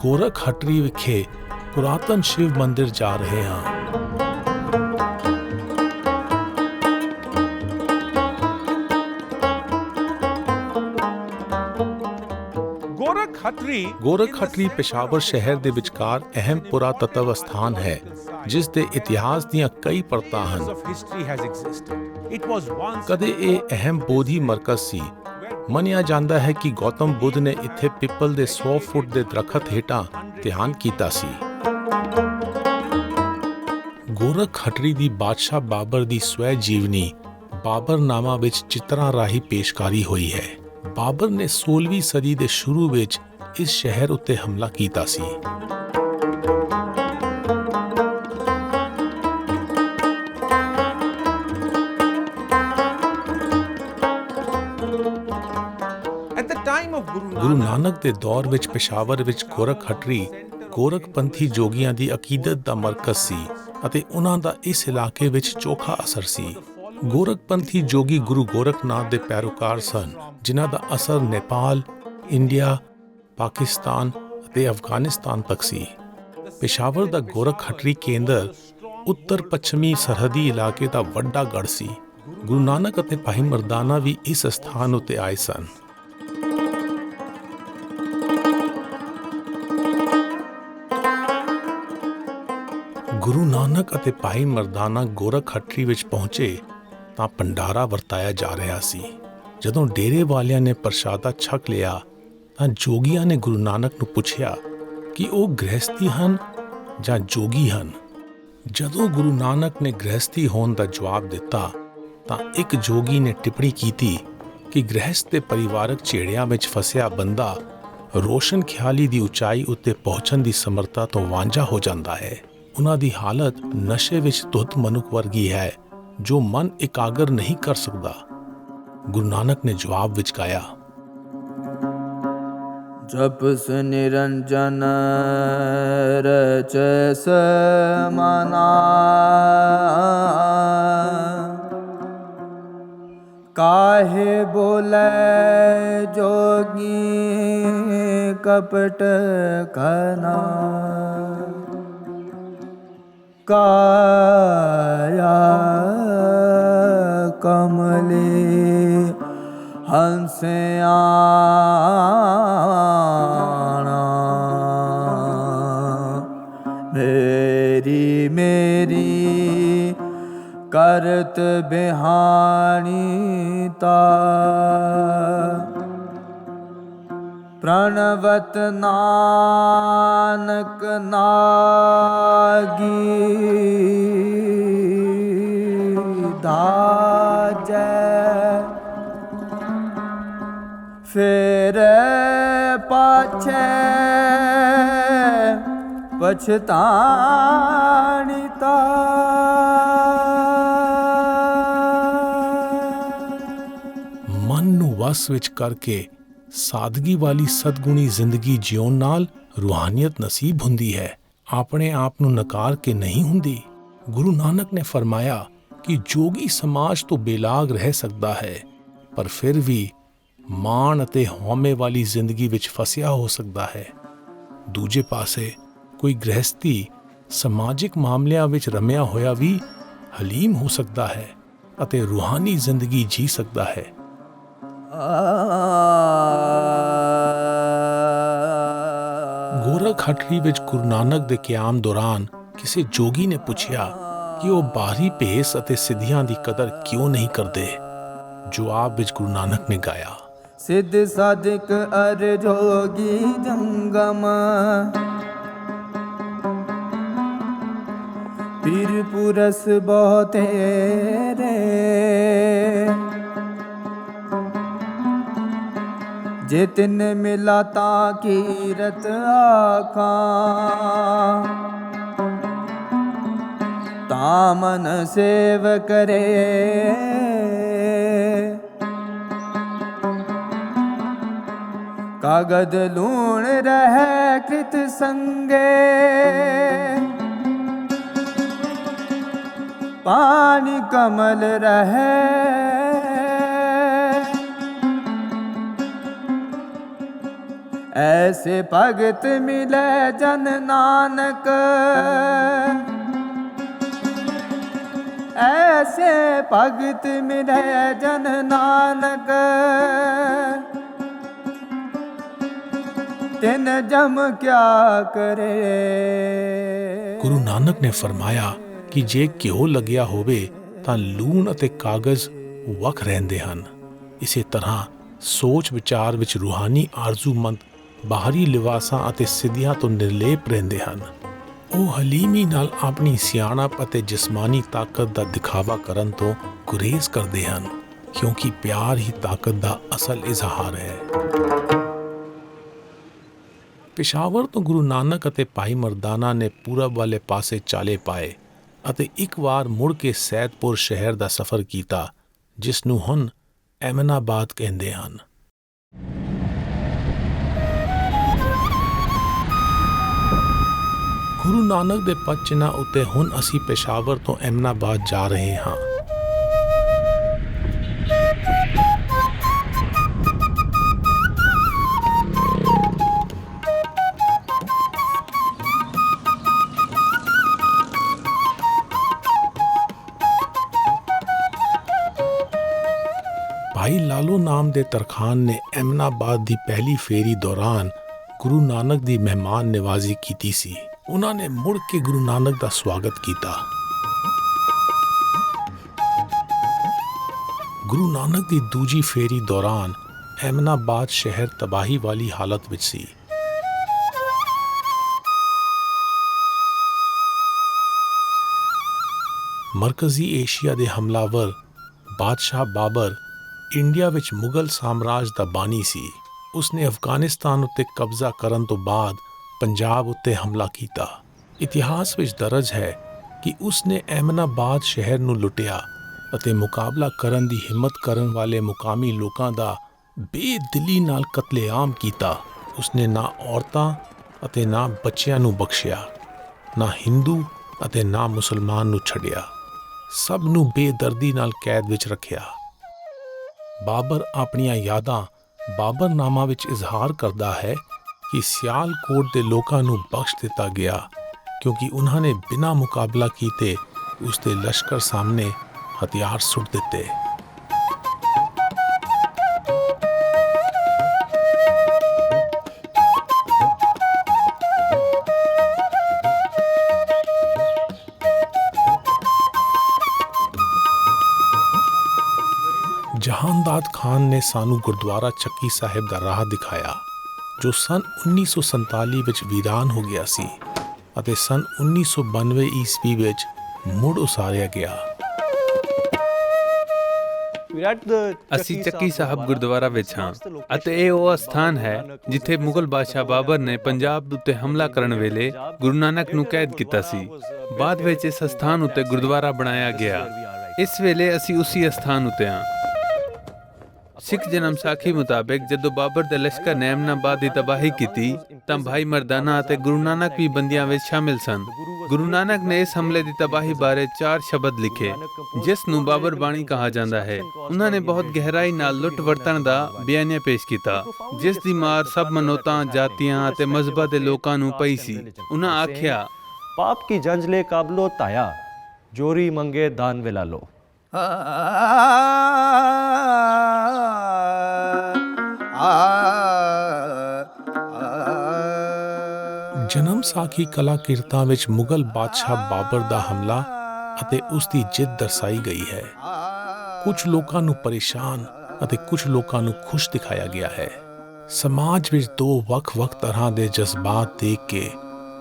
ਗੋਰਖ ਹਟਰੀ ਵਿਖੇ ਪੁਰਾਤਨ ਸ਼ਿਵ ਮੰਦਿਰ ਜਾ ਰਹੇ ਹਾਂ। ਗੋਰਖ ਹਟਰੀ ਪੇਸ਼ਾਵਰ ਸ਼ਹਿਰ ਦੇ ਵਿਚਕਾਰ ਅਹਿਮ ਪੁਰਾਤਤਵ ਸਥਾਨ ਹੈ ਜਿਸ ਦੇ ਇਤਿਹਾਸ ਦੀਆਂ ਕਈ ਪਰਤਾਂ ਹਨ। ਕਦੇ ਇਹ ਅਹਿਮ ਬੋਧੀ ਮਰਕਜ਼ ਸੀ। ਮੰਨਿਆ ਜਾਂਦਾ ਹੈ ਕਿ ਗੌਤਮ ਬੁੱਧ ਨੇ ਇੱਥੇ ਪਿੱਪਲ ਦੇ 100 ਫੁੱਟ ਦੇ ਦਰਖਤ ਹੇਠਾਂ ਧਿਆਨ ਕੀਤਾ ਸੀ। ਗੋਰਖ ਹਟਰੀ ਦੀ ਬਾਦਸ਼ਾਹ ਬਾਬਰ ਦੀ ਸਵੈ ਜੀਵਨੀ ਬਾਬਰਨਾਮਾ ਵਿੱਚ ਚਿੱਤਰਾਂ ਰਾਹੀਂ ਪੇਸ਼ਕਾਰੀ ਹੋਈ ਹੈ। ਬਾਬਰ ਨੇ 16ਵੀਂ ਸਦੀ ਦੇ ਸ਼ੁਰੂ ਵਿੱਚ ਇਸ ਸ਼ਹਿਰ ਉੱਤੇ ਹਮਲਾ ਕੀਤਾ ਸੀ। ਗੁਰੂ ਨਾਨਕ ਦੇ ਦੌਰ ਵਿੱਚ ਪੇਸ਼ਾਵਰ ਵਿੱਚ ਗੋਰਖ ਹਟਰੀ ਗੋਰਖਪੰਥੀ ਜੋਗੀਆਂ ਦੀ ਅਕੀਦਤ ਦਾ ਮਰਕਜ਼ ਸੀ ਅਤੇ ਉਹਨਾਂ ਦਾ ਇਸ ਇਲਾਕੇ ਵਿੱਚ ਚੋਖਾ ਅਸਰ ਸੀ। ਗੋਰਖਪੰਥੀ ਜੋਗੀ ਗੁਰੂ ਗੋਰਖਨਾਥ ਦੇ ਪੈਰੋਕਾਰ ਸਨ, ਜਿਨ੍ਹਾਂ ਦਾ ਅਸਰ ਨੇਪਾਲ, ਇੰਡੀਆ, ਪਾਕਿਸਤਾਨ ਅਤੇ ਅਫਗਾਨਿਸਤਾਨ ਤੱਕ ਸੀ। ਪੇਸ਼ਾਵਰ ਦਾ ਗੋਰਖ ਹਟਰੀ ਕੇਂਦਰ ਉੱਤਰ ਪੱਛਮੀ ਸਰਹੱਦੀ ਇਲਾਕੇ ਦਾ ਵੱਡਾ ਗੜ੍ਹ ਸੀ। ਗੁਰੂ ਨਾਨਕ ਅਤੇ ਭਾਈ ਮਰਦਾਨਾ ਵੀ ਇਸ ਸਥਾਨ ਉੱਤੇ ਆਏ ਸਨ। ਗੁਰੂ ਨਾਨਕ ਅਤੇ ਭਾਈ ਮਰਦਾਨਾ ਗੋਰਖ ਹਟਰੀ ਵਿੱਚ ਪਹੁੰਚੇ ਤਾਂ ਭੰਡਾਰਾ ਵਰਤਾਇਆ ਜਾ ਰਿਹਾ ਸੀ। ਜਦੋਂ ਡੇਰੇ ਵਾਲਿਆਂ ਨੇ ਪ੍ਰਸ਼ਾਦਾ ਛਕ ਲਿਆ ਤਾਂ ਜੋਗੀਆਂ ਨੇ ਗੁਰੂ ਨਾਨਕ ਨੂੰ ਪੁੱਛਿਆ ਕਿ ਉਹ ਗ੍ਰਹਿਸਥੀ ਹਨ ਜਾਂ ਜੋਗੀ ਹਨ। ਜਦੋਂ ਗੁਰੂ ਨਾਨਕ ਨੇ ਗ੍ਰਹਿਸਥੀ ਹੋਣ ਦਾ ਜਵਾਬ ਦਿੱਤਾ ਤਾਂ ਇੱਕ ਜੋਗੀ ਨੇ ਟਿੱਪਣੀ ਕੀਤੀ ਕਿ ਗ੍ਰਹਿਸਥ ਦੇ ਪਰਿਵਾਰਕ ਝੇੜਿਆਂ ਵਿੱਚ ਫਸਿਆ ਬੰਦਾ ਰੋਸ਼ਨ ਖਿਆਲੀ ਦੀ ਉਚਾਈ ਉੱਤੇ ਪਹੁੰਚਣ ਦੀ ਸਮਰੱਥਾ ਤੋਂ ਵਾਂਝਾ ਹੋ ਜਾਂਦਾ ਹੈ। ਉਹਨਾਂ ਦੀ ਹਾਲਤ ਨਸ਼ੇ ਵਿੱਚ ਧੁੱਤ ਮਨੁੱਖ ਵਰਗੀ ਹੈ ਜੋ ਮਨ ਇਕਾਗਰ ਨਹੀਂ ਕਰ ਸਕਦਾ। ਗੁਰੂ ਨਾਨਕ ਨੇ ਜਵਾਬ ਵਿੱਚ ਗਾਇਆ, ਜਪਸ ਨਿਰੰਜਨ ਰਚੈ ਸਮਨਾ ਕਾਹੇ ਬੋਲੇ ਜੋਗੀ ਕਪਟ ਕਨਾ ਕਾਇਆ ਕਮਲੇ ਹੰਸਿਆਣਾ ਮੇਰੀ ਮੇਰੀ ਕਰਤ ਬਿਹਾਣੀ ਤਾ ਪ੍ਰਣਵਤ ਨਾਨਕ ਨਾਗੀ ਦਾਜੈ ਫਿਰ ਪਾਛੈ ਪਛਤਾਣੀ ਤਾ ਮਨ ਨੂੰ ਵਸ ਵਿੱਚ ਕਰਕੇ ਸਾਦਗੀ ਵਾਲੀ ਸਤਗੁਣੀ ਜ਼ਿੰਦਗੀ ਜਿਉਣ ਨਾਲ ਰੂਹਾਨੀਅਤ ਨਸੀਬ ਹੁੰਦੀ ਹੈ, ਆਪਣੇ ਆਪ ਨੂੰ ਨਕਾਰ ਕੇ ਨਹੀਂ ਹੁੰਦੀ। ਗੁਰੂ ਨਾਨਕ ਨੇ ਫਰਮਾਇਆ ਕਿ ਜੋਗੀ ਸਮਾਜ ਤੋਂ ਬੇਲਾਗ ਰਹਿ ਸਕਦਾ ਹੈ, ਪਰ ਫਿਰ ਵੀ ਮਾਣ ਅਤੇ ਹਉਮੈ ਵਾਲੀ ਜ਼ਿੰਦਗੀ ਵਿੱਚ ਫਸਿਆ ਹੋ ਸਕਦਾ ਹੈ। ਦੂਜੇ ਪਾਸੇ ਕੋਈ ਗ੍ਰਹਿਸਥੀ ਸਮਾਜਿਕ ਮਾਮਲਿਆਂ ਵਿੱਚ ਰਮਿਆ ਹੋਇਆ ਵੀ ਹਲੀਮ ਹੋ ਸਕਦਾ ਹੈ ਅਤੇ ਰੂਹਾਨੀ ਜ਼ਿੰਦਗੀ ਜੀ ਸਕਦਾ ਹੈ। ਗੋਰਖ ਹਟਰੀ ਵਿੱਚ ਗੁਰੂ ਨਾਨਕ ਦੇ ਕਿਆਮ ਦੌਰਾਨ ਕਿਸੇ ਜੋਗੀ ਨੇ ਪੁੱਛਿਆ ਕਿ ਉਹ ਬਾਹਰੀ ਭੇਸ ਅਤੇ ਸਿੱਧੀਆਂ ਦੀ ਕਦਰ ਕਿਉਂ ਨਹੀਂ ਕਰਦੇ। ਜਵਾਬ ਵਿੱਚ ਗੁਰੂ ਨਾਨਕ ਨੇ ਗਾਇਆ, ਸਿੱਧ ਸਾਧਕ ਅਰ ਜੋਗੀ ਜੰਗਮ ਪੀਰ ਪੁਰਸ ਬਹੁਤੇ ਰੇ ਜੇ ਤਿਨ ਮਿਲਾ ਤਾਂ ਕੀਰਤ ਆਖਾਂ ਤਾਂ ਮਨ ਸੇਵ ਕਰੇ ਕਾਗਦ ਲੂਣ ਰਹਿ ਕ੍ਰਿਤ ਸੰਗੇ ਪਾਣੀ ਕਮਲ ਰਹੇ ਐਸੇ ਭਗਤ ਮਿਲੇ ਜਨ ਨਾਨਕ ਐਸੇ ਭਗਤ ਮਿਲੇ ਜਨ ਨਾਨਕ ਤਿਨ ਜਮ ਕਿਆ ਕਰੇ। ਗੁਰੂ ਨਾਨਕ ਨੇ ਫਰਮਾਇਆ ਕਿ ਜੇ ਘਿਓ ਲੱਗਿਆ ਹੋਵੇ ਤਾਂ ਲੂਣ ਅਤੇ ਕਾਗਜ਼ ਵੱਖ ਰਹਿੰਦੇ ਹਨ। ਇਸੇ ਤਰ੍ਹਾਂ ਸੋਚ ਵਿਚਾਰ ਵਿੱਚ ਰੂਹਾਨੀ ਆਰਜ਼ੂਮੰਦ ਬਾਹਰੀ ਲਿਵਾਸਾਂ ਅਤੇ ਸਿੱਧੀਆਂ ਤੋਂ ਨਿਰਲੇਪ ਰਹਿੰਦੇ ਹਨ। ਉਹ ਹਲੀਮੀ ਨਾਲ ਆਪਣੀ ਸਿਆਣਪ ਅਤੇ ਜਿਸਮਾਨੀ ਤਾਕਤ ਦਾ ਦਿਖਾਵਾ ਕਰਨ ਤੋਂ ਗੁਰੇਜ਼ ਕਰਦੇ ਹਨ, ਕਿਉਂਕਿ ਪਿਆਰ ਹੀ ਤਾਕਤ ਦਾ ਅਸਲ ਇਜ਼ਹਾਰ ਹੈ। ਪੇਸ਼ਾਵਰ ਤੋਂ ਗੁਰੂ ਨਾਨਕ ਅਤੇ ਭਾਈ ਮਰਦਾਨਾ ਨੇ ਪੂਰਬ ਵਾਲੇ ਪਾਸੇ ਚਾਲੇ ਪਾਏ ਅਤੇ ਇੱਕ ਵਾਰ ਮੁੜ ਕੇ ਸੈਦਪੁਰ ਸ਼ਹਿਰ ਦਾ ਸਫ਼ਰ ਕੀਤਾ, ਜਿਸ ਨੂੰ ਹੁਣ ਐਮਨਾਬਾਦ ਕਹਿੰਦੇ ਹਨ। ਗੁਰੂ ਨਾਨਕ ਦੇ ਪਦ ਚਿੰਨ੍ਹਾਂ ਉੱਤੇ ਹੁਣ ਅਸੀਂ ਪੇਸ਼ਾਵਰ ਤੋਂ ਐਮਨਾਬਾਦ ਜਾ ਰਹੇ ਹਾਂ। ਭਾਈ ਲਾਲੋ ਨਾਮ ਦੇ ਤਰਖਾਨ ਨੇ ਐਮਨਾਬਾਦ ਦੀ ਪਹਿਲੀ ਫੇਰੀ ਦੌਰਾਨ ਗੁਰੂ ਨਾਨਕ ਦੀ ਮਹਿਮਾਨ ਨਿਵਾਜ਼ੀ ਕੀਤੀ ਸੀ। ਉਹਨਾਂ ਨੇ ਮੁੜ ਕੇ ਗੁਰੂ ਨਾਨਕ ਦਾ ਸਵਾਗਤ ਕੀਤਾ। ਗੁਰੂ ਨਾਨਕ ਦੀ ਦੂਜੀ ਫੇਰੀ ਦੌਰਾਨ ਐਮਨਾਬਾਦ ਸ਼ਹਿਰ ਤਬਾਹੀ ਵਾਲੀ ਹਾਲਤ ਵਿੱਚ ਸੀ। ਮਰਕਜ਼ੀ ਏਸ਼ੀਆ ਦੇ ਹਮਲਾਵਰ ਬਾਦਸ਼ਾਹ ਬਾਬਰ ਇੰਡੀਆ ਵਿੱਚ ਮੁਗਲ ਸਾਮਰਾਜ ਦਾ ਬਾਨੀ ਸੀ। ਉਸਨੇ ਅਫਗਾਨਿਸਤਾਨ ਉੱਤੇ ਕਬਜ਼ਾ ਕਰਨ ਤੋਂ ਬਾਅਦ ਪੰਜਾਬ ਉੱਤੇ ਹਮਲਾ ਕੀਤਾ। ਇਤਿਹਾਸ ਵਿੱਚ ਦਰਜ ਹੈ ਕਿ ਉਸਨੇ ਐਮਨਾਬਾਦ ਸ਼ਹਿਰ ਨੂੰ ਲੁੱਟਿਆ ਅਤੇ ਮੁਕਾਬਲਾ ਕਰਨ ਦੀ ਹਿੰਮਤ ਕਰਨ ਵਾਲੇ ਮੁਕਾਮੀ ਲੋਕਾਂ ਦਾ ਬੇਦਿਲੀ ਨਾਲ ਕਤਲੇਆਮ ਕੀਤਾ। ਉਸਨੇ ਨਾ ਔਰਤਾਂ ਅਤੇ ਨਾ ਬੱਚਿਆਂ ਨੂੰ ਬਖਸ਼ਿਆ, ਨਾ ਹਿੰਦੂ ਅਤੇ ਨਾ ਮੁਸਲਮਾਨ ਨੂੰ ਛੱਡਿਆ। ਸਭ ਨੂੰ ਬੇਦਰਦੀ ਨਾਲ ਕੈਦ ਵਿੱਚ ਰੱਖਿਆ। ਬਾਬਰ ਆਪਣੀਆਂ ਯਾਦਾਂ ਬਾਬਰਨਾਮਾ ਵਿੱਚ ਇਜ਼ਹਾਰ ਕਰਦਾ ਹੈ ਕਿ ਸਿਆਲਕੋਟ ਦੇ ਲੋਕਾਂ ਨੂੰ ਬਖਸ਼ ਦਿੱਤਾ ਗਿਆ ਕਿਉਂਕਿ ਉਹਨਾਂ ਨੇ ਬਿਨਾਂ ਮੁਕਾਬਲਾ ਕੀਤੇ ਉਸ ਦੇ ਲਸ਼ਕਰ ਸਾਹਮਣੇ ਹਥਿਆਰ ਸੁੱਟ ਦਿੱਤੇ। ਜਹਾਨਦਾਦ ਖਾਨ ਨੇ ਸਾਨੂੰ ਗੁਰਦੁਆਰਾ ਚੱਕੀ ਸਾਹਿਬ ਦਾ ਰਾਹ ਦਿਖਾਇਆ ਜੋ ਸਨ 1947 ਵਿੱਚ ਵੀਰਾਨ ਹੋ ਗਿਆ ਸੀ ਅਤੇ ਸਨ 1992 ਈਸਵੀ ਵਿੱਚ ਮੁੜ ਉਸਾਰਿਆ ਗਿਆ। ਅਸੀਂ ਚੱਕੀ ਸਾਹਿਬ ਗੁਰਦੁਆਰਾ ਵਿੱਚ ਹਾਂ ਅਤੇ ਇਹ ਉਹ ਸਥਾਨ ਹੈ ਜਿੱਥੇ ਮੁਗਲ ਬਾਦਸ਼ਾਹ ਬਾਬਰ ਨੇ ਪੰਜਾਬ ਉੱਤੇ ਹਮਲਾ ਕਰਨ ਵੇਲੇ ਗੁਰੂ ਨਾਨਕ ਨੂੰ ਕੈਦ ਕੀਤਾ ਸੀ। ਬਾਅਦ ਵਿੱਚ ਇਸ ਸਥਾਨ ਉੱਤੇ ਗੁਰਦੁਆਰਾ ਬਣਾਇਆ ਗਿਆ। ਇਸ ਵੇਲੇ ਅਸੀਂ ਉਸੇ ਸਥਾਨ ਉੱਤੇ ਹਾਂ। ਸਿੱਖ ਜਨਮ ਸਾਖੀ ਮੁਤਾਬਕ ਜਦੋਂ ਬਾਬਰ ਦੇ ਲਸ਼ਕਰ ਨੇ ਐਮਨਾਬਾਦ ਦੀ ਤਬਾਹੀ ਕੀਤੀ ਤਾਂ ਭਾਈ ਮਰਦਾਨਾ ਅਤੇ ਗੁਰੂ ਨਾਨਕ ਵੀ ਬੰਦੀਆਂ ਵਿੱਚ ਸ਼ਾਮਿਲ ਸਨ। ਗੁਰੂ ਨਾਨਕ ਨੇ ਇਸ ਹਮਲੇ ਦੀ ਤਬਾਹੀ ਬਾਰੇ 4 ਸ਼ਬਦ ਲਿਖੇ ਜਿਸ ਨੂੰ ਬਾਬਰ ਬਾਣੀ ਕਹਾ ਜਾਂਦਾ ਹੈ। ਉਹਨਾਂ ਨੇ ਬਹੁਤ ਗਹਿਰਾਈ ਨਾਲ ਲੁੱਟ ਵਰਤਣ ਦਾ ਬਿਆਨੀਆ ਪੇਸ਼ ਕੀਤਾ ਜਿਸ ਦੀ ਮਾਰ ਸਭ ਮਨੋਤਾਂ, ਜਾਤੀਆਂ ਅਤੇ ਮਜ਼ਹਬਾਂ ਦੇ ਲੋਕਾਂ ਨੂੰ ਪਈ ਸੀ। ਉਹਨਾਂ ਆਖਿਆ, ਪਾਪ ਕੀ ਜੰਜਲੇ ਕਾਬਲੋ ਤਾਇਆ ਜੋਰੀ ਮੰਗੇ ਦਾਨ ਵੇਲਾ ਲੋ। ਜਨਮ ਸਾਖੀ ਕਲਾ ਕਿਰਤਾਂ ਵਿੱਚ ਮੁਗਲ ਬਾਦਸ਼ਾਹ ਬਾਬਰ ਦਾ ਹਮਲਾ ਅਤੇ ਉਸ ਦੀ ਜਿੱਤ ਦਰਸਾਈ ਗਈ ਹੈ। ਕੁਝ ਲੋਕਾਂ ਨੂੰ ਪਰੇਸ਼ਾਨ ਅਤੇ ਕੁਝ ਲੋਕਾਂ ਨੂੰ ਖੁਸ਼ ਦਿਖਾਇਆ ਗਿਆ ਹੈ। ਸਮਾਜ ਵਿੱਚ ਦੋ ਵੱਖ-ਵੱਖ ਤਰ੍ਹਾਂ ਦੇ ਜਜ਼ਬਾਤ ਦੇਖ ਕੇ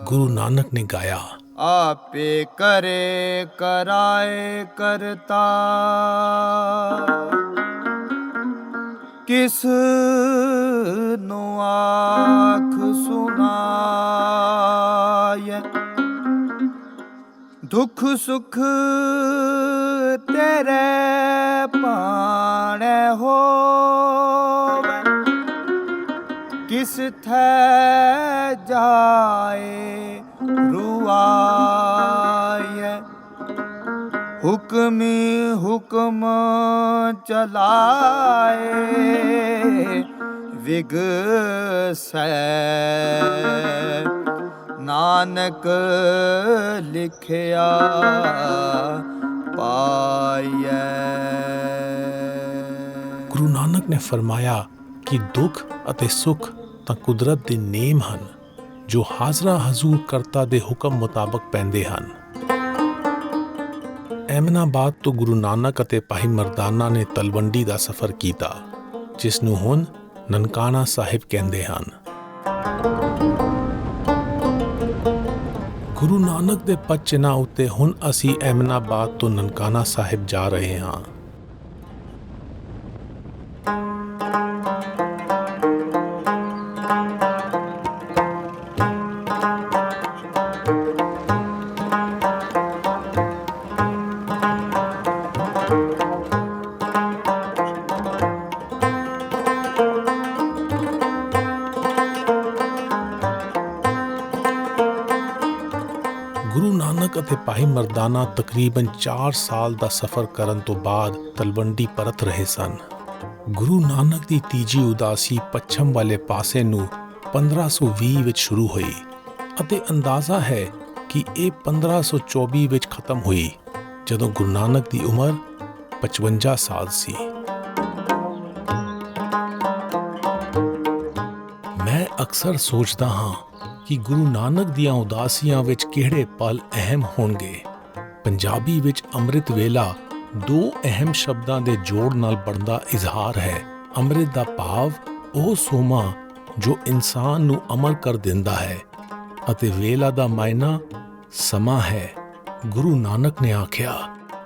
ਗੁਰੂ ਨਾਨਕ ਨੇ ਗਾਇਆ, ਆਪੇ ਕਰੇ ਕਰਾਏ ਕਰਤਾ ਕਿਸ ਨੂੰ ਆਖ ਸੁਨਾਏ ਦੁੱਖ ਸੁਖ ਤੇਰੇ ਪਾਣੇ ਹੋਵੇ ਕਿਸ ਥੈ ਜਾਏ ਰੁਆਏ ਹੁਕਮੀ ਹੁਕਮ ਚਲਾਏ ਵਿਗਸੈ ਨਾਨਕ ਲਿਖਿਆ ਪਾਈਐ। ਗੁਰੂ ਨਾਨਕ ਨੇ ਫਰਮਾਇਆ ਕਿ ਦੁੱਖ ਅਤੇ ਸੁੱਖ ਤਾਂ ਕੁਦਰਤ ਦੇ ਨੇਮ ਹਨ ਜੋ ਹਾਜ਼ਰਾ ਹਜ਼ੂਰ ਕਰਤਾ ਦੇ ਹੁਕਮ ਮੁਤਾਬਕ ਪੈਂਦੇ ਹਨ। ਐਮਨਾਬਾਦ ਤੋਂ ਗੁਰੂ ਨਾਨਕ ਅਤੇ ਭਾਈ ਮਰਦਾਨਾ ਨੇ ਤਲਵੰਡੀ ਦਾ ਸਫ਼ਰ ਕੀਤਾ ਜਿਸ ਨੂੰ ਹੁਣ ਨਨਕਾਣਾ ਸਾਹਿਬ ਕਹਿੰਦੇ ਹਨ। ਗੁਰੂ ਨਾਨਕ ਦੇ ਪਦ ਚਿੰਨ੍ਹਾਂ ਉੱਤੇ ਹੁਣ ਅਸੀਂ ਐਮਨਾਬਾਦ ਤੋਂ ਨਨਕਾਣਾ ਸਾਹਿਬ ਜਾ ਰਹੇ ਹਾਂ। ਗੁਰੂ ਨਾਨਕ ਅਤੇ ਭਾਈ ਮਰਦਾਨਾ ਤਕਰੀਬਨ 4 ਸਾਲ ਦਾ ਸਫ਼ਰ ਕਰਨ ਤੋਂ ਬਾਅਦ ਤਲਵੰਡੀ ਪਰਤ ਰਹੇ ਸਨ। ਗੁਰੂ ਨਾਨਕ ਦੀ ਤੀਜੀ ਉਦਾਸੀ ਪੱਛਮ ਵਾਲੇ ਪਾਸੇ ਨੂੰ 1520 ਵਿੱਚ ਸ਼ੁਰੂ ਹੋਈ ਅਤੇ ਅੰਦਾਜ਼ਾ ਹੈ ਕਿ ਇਹ 1524 ਵਿੱਚ ਖਤਮ ਹੋਈ, ਜਦੋਂ ਗੁਰੂ ਨਾਨਕ ਦੀ ਉਮਰ 55 ਸਾਲ ਸੀ। ਮੈਂ ਅਕਸਰ ਸੋਚਦਾ ਹਾਂ ਕਿ ਗੁਰੂ ਨਾਨਕ ਦੀਆਂ ਉਦਾਸੀਆਂ ਵਿੱਚ ਕਿਹੜੇ ਪਲ ਅਹਿਮ ਹੋਣਗੇ। ਪੰਜਾਬੀ ਵਿੱਚ ਅੰਮ੍ਰਿਤ ਵੇਲਾ 2 ਅਹਿਮ ਸ਼ਬਦਾਂ ਦੇ ਜੋੜ ਨਾਲ ਬਣਦਾ ਇਜ਼ਹਾਰ ਹੈ। ਅੰਮ੍ਰਿਤ ਦਾ ਭਾਵ ਉਹ ਸੋਮਾ ਜੋ ਇਨਸਾਨ ਨੂੰ ਅਮਰ ਕਰ ਦਿੰਦਾ ਹੈ ਅਤੇ ਵੇਲਾ ਦਾ ਮਾਇਨਾ ਸਮਾਂ ਹੈ। ਗੁਰੂ ਨਾਨਕ ਨੇ ਆਖਿਆ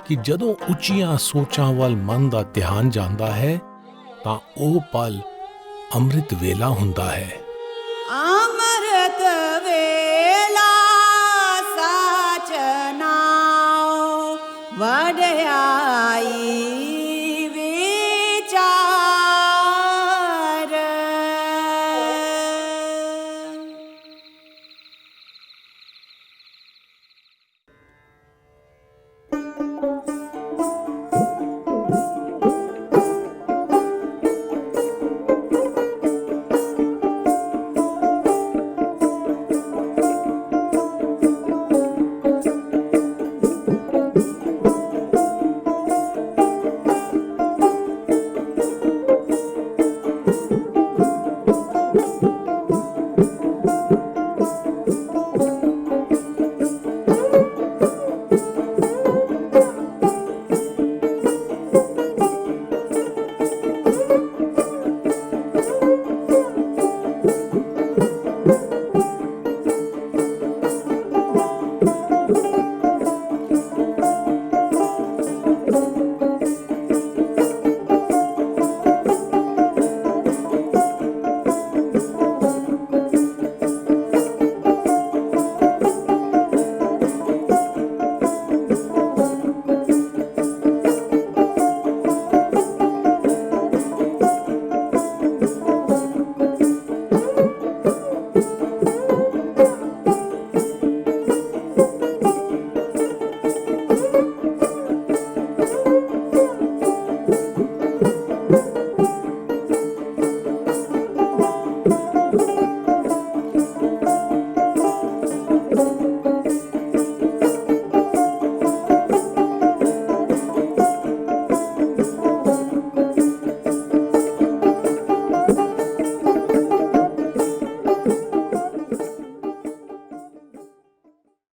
ਕਿ ਜਦੋਂ ਉੱਚੀਆਂ ਸੋਚਾਂ ਵੱਲ ਮਨ ਦਾ ਧਿਆਨ ਜਾਂਦਾ ਹੈ ਤਾਂ ਉਹ ਪਲ ਅੰਮ੍ਰਿਤ ਵੇਲਾ ਹੁੰਦਾ ਹੈ। ਅੰਮ੍ਰਿਤ ਵੇਲਾ ਸਾਚ ਨਾਉ ਵਡਿਆਈ ਵਿਚਾਰ।